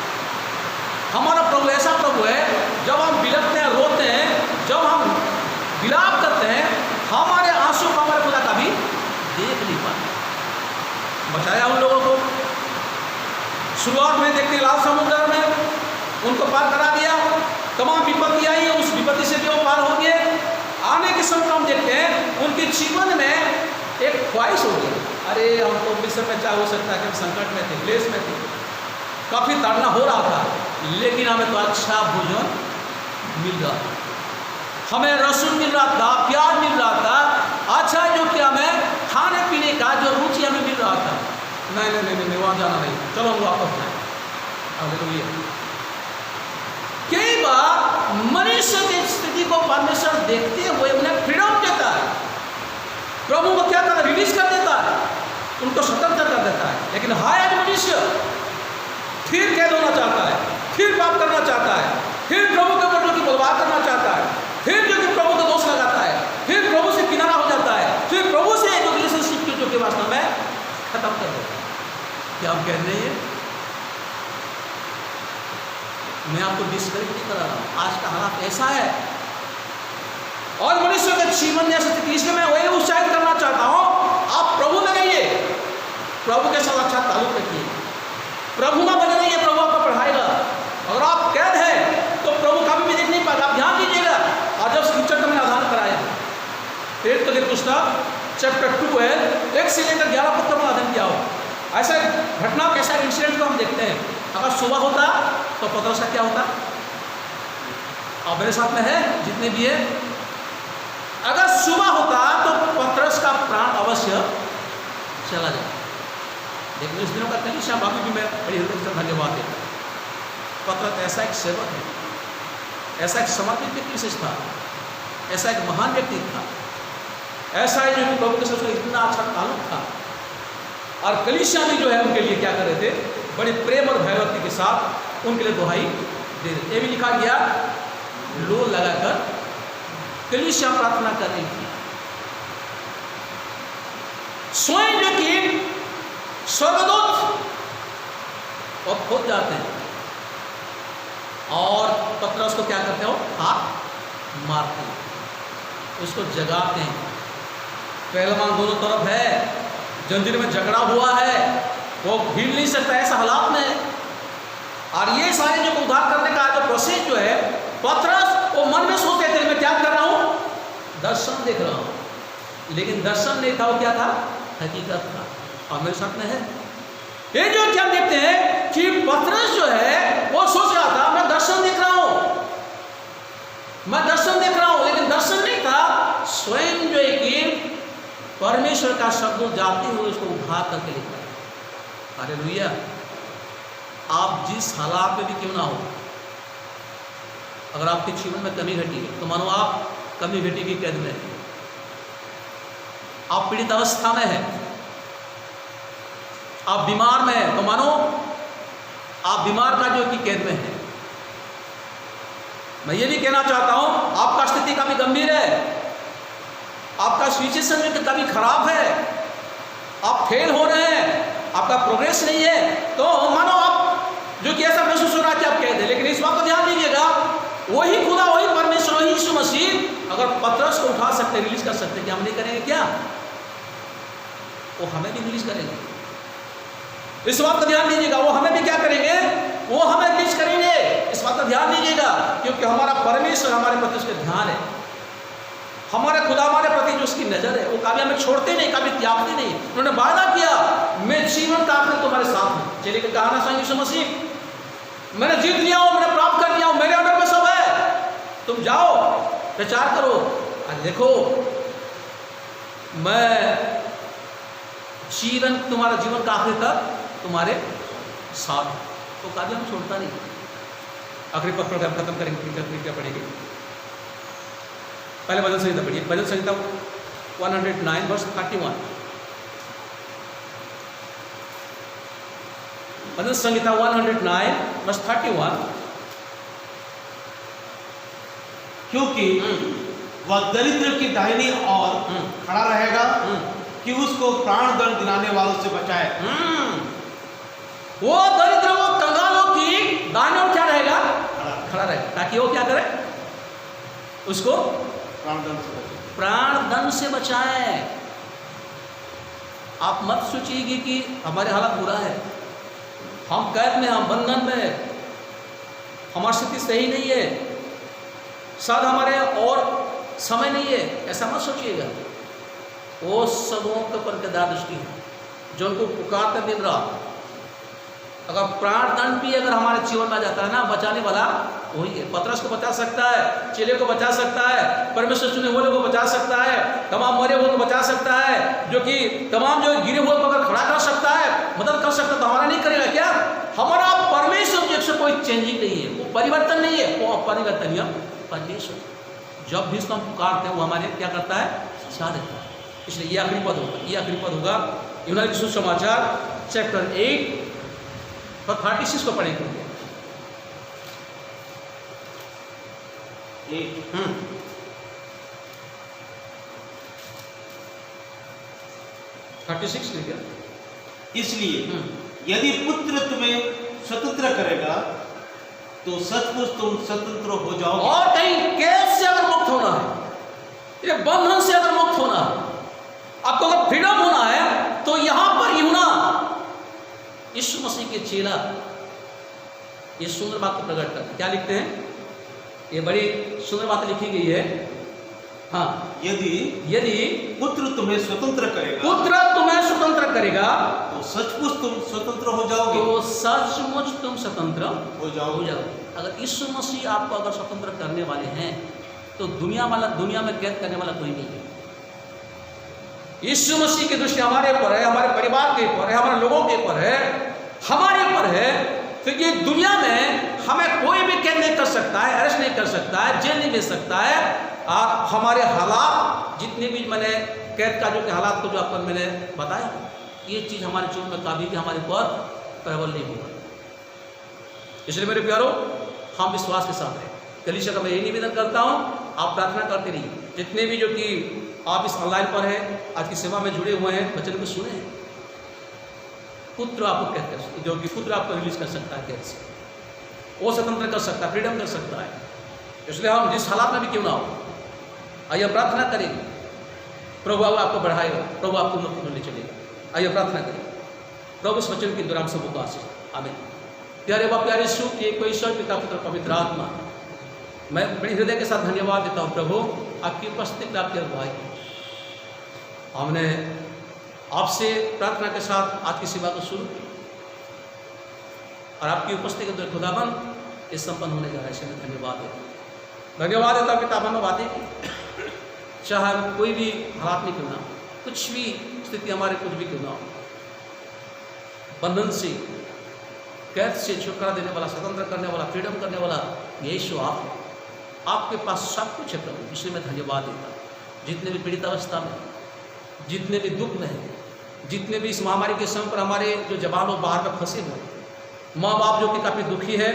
हमारा प्रभु ऐसा प्रभु है, जब हम बिलखते हैं, रोते हैं, जब हम विलाप करते हैं, हमारे आंसू को हमारे खुदा कभी देख नहीं पाते। बचाया उन लोगों को, शुरुआत में देखते लाल समुद्र में उनको पार करा दिया, तमाम विपत्ति आई, उस विपत्ति से भी वो पार हो गए। आने के समय हम देखते हैं उनके जीवन में एक ख्वाहिश हो गई, अरे हम तो मिस्र में चाहे हो सकता है कि हम संकट में थे, क्लेश में थे, काफ़ी ताड़ना हो रहा था, लेकिन हमें तो अच्छा भोजन मिल रहा था, हमें रसूल मिल रहा था, प्याज मिल रहा था, अच्छा जो कि हमें खाने पीने का जो रुचि हमें मिल रहा था। नहीं नहीं नहीं नहीं, वहाँ जाना नहीं, चलो हम वापस जाए। हालेलुया। कई बार मनुष्य की स्थिति को परमेश्वर देखते हुए उन्हें फ्रीडम देता है, प्रभु को क्या करता है, रिलीज कर देता है, उनको स्वतंत्र कर देता है। लेकिन हाय आज मनुष्य फिर कैद होना चाहता है, फिर पाप करना चाहता है, फिर प्रभु के वचनों की बलवार करना चाहता है, फिर जो कि प्रभु का दोष लगाता है, फिर प्रभु से किनारा हो जाता है, फिर प्रभु से जो रिलेशनशिप की जो कि वास्तव में खत्म कर देता है। क्या आप कह रहे हैं? मैं आपको डिस्करेज नहीं करा रहा हूँ, आज का हालात ऐसा है और मनुष्य के जीवन में स्थिति, इसलिए मैं वही उत्साहित करना चाहता हूँ, आप प्रभु में रहिए, प्रभु के साथ अच्छा ताल्लुक रखिए, प्रभु में बने रहिए, प्रभु आपको पढ़ाएगा। अगर आप कैद है तो प्रभु कभी भी देख नहीं पाएगा, आप ध्यान दीजिएगा। और जब स्क्रिप्चर का मैंने आधान कराया, 1 कोरिन्थियों पुस्तक चैप्टर 12 1 से लेकर 11 पद का मैंने अध्ययन किया हो, ऐसा घटना कैसा इंसिडेंट को हम देखते हैं। अगर सुबह होता तो पतरस का क्या होता? आप मेरे साथ में है जितने भी है, अगर सुबह होता तो पतरस का प्राण अवश्य चला जाए। लेकिन इस दिनों का कलीसिया बाकी भी मैं बड़ी हृदय से धन्यवाद देता हूँ। पतरस ऐसा एक सेवक है, ऐसा एक समर्पित व्यक्ति था, ऐसा एक महान व्यक्ति था, ऐसा है जो कि प्रभु के साथ इतना अच्छा ताल्लुक था। और कलीसिया भी जो है उनके लिए क्या कर रहे थे, बड़े प्रेम और भयभक्ति के साथ उनके लिए दुहाई दे रहे। ये भी लिखा गया, लो लगाकर कलीसिया प्रार्थना कर रही थी। स्वयं जो कि स्वर्गदूत और खुद जाते हैं और पतरस को क्या करते हो, हाथ मारते हैं, उसको जगाते हैं। पहलवान दोनों तरफ है, जंजीर में जकड़ा हुआ है, वो हिल नहीं सकता ऐसा हालात में। और ये सारे जो उद्धार करने का जो प्रोसेस जो है, पतरस वो मन में सोचते थे मैं क्या कर रहा हूँ, दर्शन देख रहा हूँ, लेकिन दर्शन नहीं था, वो क्या था, हकीकत था। और मेरे साथ में है ये जो क्या देखते हैं कि पतरस जो है वो सोच रहा था मैं दर्शन देख रहा हूँ, मैं दर्शन देख रहा हूँ, लेकिन दर्शन नहीं था, स्वयं जो है कि परमेश्वर का शब्द जाते हुए उसको उठा करके लिखा। हालेलुया। आप जिस हालात में भी क्यों ना हो, अगर आपके जीवन में कमी घटी है तो मानो आप कमी घटी की कैद में है, आप पीड़ित अवस्था में है, आप बीमार में है, तो मानो आप बीमार का जो कि कैद में है। मैं ये भी कहना चाहता हूं आपका स्थिति काफी गंभीर है, आपका सिचुएशन जो काफी खराब है, आप फेल हो रहे हैं, आपका प्रोग्रेस नहीं है, तो मानो आप जो कि ऐसा महसूस हो रहा है कि आप कैद है। लेकिन इस बात को ध्यान दीजिएगा, वही खुदा, वही परमेश्वर, वही यीशु मसीह अगर पतरस को उठा सकते, रिलीज कर सकते, क्या हम नहीं करेंगे? क्या वो हमें भी रिलीज करेंगे? इस बात का ध्यान दीजिएगा, वो हमें भी क्या करेंगे, वो हमें रिलीज करेंगे। इस बात का ध्यान दीजिएगा, क्योंकि हमारा परमेश्वर हमारे प्रति उसके ध्यान है, हमारे खुदा हमारे प्रति जो उसकी नजर है, वो कभी हमें छोड़ते नहीं, कभी त्यागते नहीं। उन्होंने वादा किया मैं जीवन का आखिर तुम्हारे साथ हूं। चलिए कि कहा ना स्वामी यीशु मसीह, मैंने जीत लिया हूं, मैंने प्राप्त कर लिया हूं, मेरे अंदर में सब है, तुम जाओ प्रचार करो। आज देखो मैं जीवन, तुम्हारा जीवन का आखिर तक तुम्हारे साथ, तो कभी हम छोड़ता नहीं। आखिरी पद पर खत्म करेंगे, फिर क्या पढ़ेंगे। पहले भजन संहिता पढ़िए, भजन संहिता 109 वर्ष 31। भजन संहिता 109 वर्ष 31। क्योंकि वह दरिद्र की दाहिनी ओर खड़ा रहेगा कि उसको प्राण दंड दिलाने वालों से बचाए। वो दरिद्र, वो कंगालों की दाहिनी ओर क्या रहेगा? खड़ा रहेगा, ताकि वो क्या करे? उसको प्राण दंड से बचाए। आप मत सोचिएगी कि हमारे हालत बुरा है, हम कैद में, हम बंधन में, हमारी स्थिति सही नहीं है, शायद हमारे और समय नहीं है, ऐसा मत सोचिएगा। वो सबों के ऊपर गदा दृष्टि है जो उनको पुकारते दिन रात। अगर प्राण दंड भी अगर हमारे जीवन में आ जाता है ना, बचाने वाला वही है। पतरस को बचा सकता है, चेले को बचा सकता है, परमेश्वर चुने हुए को बचा सकता है, तमाम मरे हुए को बचा सकता है, जो कि तमाम जो गिरे हुए को अगर खड़ा कर सकता है, मदद कर सकता है, तो हमारा नहीं करेगा क्या? हमारा परमेश्वर की अक्सर कोई चेंजिंग नहीं है, वो परिवर्तन नहीं है, वो अपरिवर्तनीय परमेश्वर। जब भी उसको हम पुकारते हैं वो हमारे क्या करता है? साथ देता है। इसलिए ये आखिरी पद होगा, ये आखिरी पद होगा यूहन्ना के सुसमाचार चैप्टर 8 और 36 को पढ़ेंगे। 36 लिख गया। इसलिए यदि पुत्र तुम्हें स्वतंत्र करेगा तो सचमुच तुम स्वतंत्र हो जाओगे। और कहीं कैद से अगर मुक्त होना है, ये बंधन से अगर मुक्त होना है, आपको अगर फ्रीडम होना है, तो यहां पर यूहन्ना यीशु मसीह के चेला ये सुंदर बात को प्रकट करते क्या लिखते हैं? ये बड़ी सुंदर बात लिखी गई है। हाँ, यदि पुत्र तुम्हें स्वतंत्र करेगा, पुत्र तुम्हें स्वतंत्र करेगा तो सचमुच तुम स्वतंत्र हो जाओगे। तो सचमुच तुम स्वतंत्र हो जाओगे। अगर यीशु मसीह आपको अगर स्वतंत्र करने वाले हैं, तो दुनिया में कैद करने वाला कोई नहीं है। यीशु मसीह की दृष्टि हमारे ऊपर है, हमारे परिवार के ऊपर है, हमारे लोगों के ऊपर है, हमारे ऊपर है। तो ये दुनिया में हमें कोई भी कैद नहीं कर सकता है, अरेस्ट नहीं कर सकता है, जेल नहीं भेज सकता है। हमारे हालात जितने भी मैंने कैद का जो कि हालात को जो आपको मैंने बताया, ये चीज़ हमारे जीवन में कभी भी हमारे ऊपर प्रबल नहीं होगा। इसलिए मेरे प्यारो, हम विश्वास के साथ हैं। कलीसिया का मैं यही निवेदन करता हूँ, आप प्रार्थना करते रहिए। जितने भी जो कि आप इस ऑनलाइन पर हैं, आज की सेवा में जुड़े हुए हैं, वचन को सुने। पुत्र आपको कैद कर सकता है, जो कि पुत्र आपको रिलीज कर सकता है कैद से, वो स्वतंत्र कर सकता है, फ्रीडम कर सकता है। इसलिए हम जिस हालात में भी क्यों ना हो, आइए प्रार्थना करेंगे। प्रभु आपको बढ़ाएगा, प्रभु आपको मुक्त करने चलेगा। आइए प्रार्थना करेंगे। प्रभु इस वचन के द्वारा हम सबको आशीष। आमीन। प्यारे बाप, प्यारे यीशु, एक ईश्वर पिता पुत्र पवित्र आत्मा, मैं बड़े हृदय के साथ धन्यवाद देता हूँ प्रभु, आपकी उपस्थिति में आपकी अगुवाई। हमने आपसे प्रार्थना के साथ आज की सेवा को शुरू की और आपकी उपस्थिति के द्वारा खुदाबंद ये संपन्न होने जा रहा है। इसलिए मैं धन्यवाद देता हूँ, धन्यवाद देता हूँ कि ताबा में बातें की, चाहे कोई भी हालात में क्यों ना, कुछ भी स्थिति हमारे कुछ भी क्यों ना हो, बंधन से, कैद से छुटकारा देने वाला, स्वतंत्र करने वाला, फ्रीडम करने वाला यीशु आप है। आपके पास सब कुछ है प्रभु, इसलिए मैं धन्यवाद देता हूँ। जितने भी पीड़ित अवस्था में, जितने भी दुख में हैं, जितने भी इस महामारी के समय पर हमारे जो जवान लोग बाहर में फंसे हुए, माँ बाप जो कि काफ़ी दुखी है,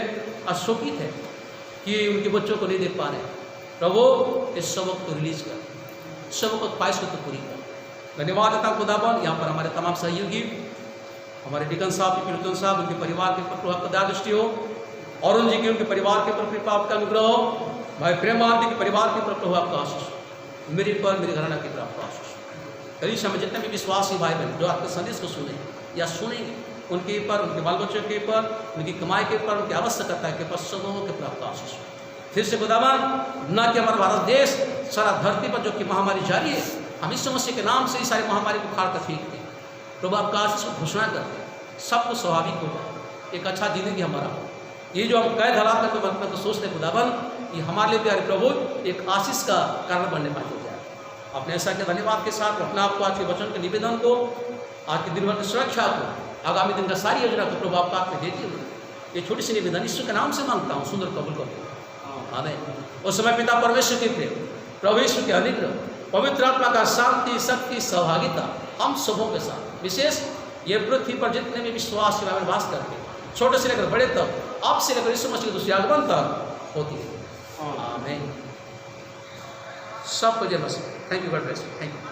अशोकित है कि उनके बच्चों को नहीं देख पा रहे, प्रभु इस सबक को रिलीज कर, सबक को ख्वाहिश को तो पूरी कर। धन्यवाद देता हूँ खुदाबंद। यहाँ पर हमारे तमाम सहयोगी, हमारे डिकन साहब, कीर्तन साहब, उनके परिवार के ऊपर आपका दया दृष्टि हो, अरुण जी के उनके परिवार के ऊपर कृपा आपका अनुग्रह हो, भाई प्रेमानंद के परिवार के ऊपर प्रभु आपका आशीष, मेरे पर, मेरे घराना के ऊपर आपका आशीष। कलीसिया में जितने भी विश्वासी भाई बहन जो आपके संदेश को सुने या सुनेंगे, उनके ऊपर, उनके बाल बच्चों के ऊपर, उनकी कमाई के ऊपर, उनकी आवश्यकता के ऊपर, सबों के ऊपर आपका आशीष। फिर से खुदावन, न कि हमारा भारत देश, सारा धरती पर जो कि महामारी जारी है, हम इस समस्या के नाम से ही सारी महामारी को खाड़ कर फेंकते हैं। प्रभु आपका आशीष को घोषणा करते हैं, सब कुछ स्वाभाविक हो जाए, एक अच्छा जिंदगी हमारा हो। ये जो हम कैद हालात में तो सोचते हैं खुदावन, ये हमारे लिए प्यारे प्रभु एक आशीष का कारण बनने पाए हो जाए। आपने ऐसा के धन्यवाद के साथ अपने आपको आज के वचन के निवेदन को, आज के दिन भर की सुरक्षा को, आगामी दिन का सारी योजना को प्रभु आपका आपने देती हुई ये छोटी सी निवेदन ईश्वर के नाम से मांगता हूँ, सुंदर कबूल करो। आमीन। उस समय पिता परमेश्वर की प्रेम, प्रभु यीशु के अनुग्रह, पवित्र आत्मा का शांति, शक्ति, सहभागिता हम सबों के साथ, विशेष ये पृथ्वी पर जितने भी विश्वास के में वास करते, छोटे से लेकर बड़े तक, अब से लेकर यीशु मसीह के दूसरे आगमन तक होती है। आमीन। सबको जय मसीह। Thank you, God bless you. Thank you.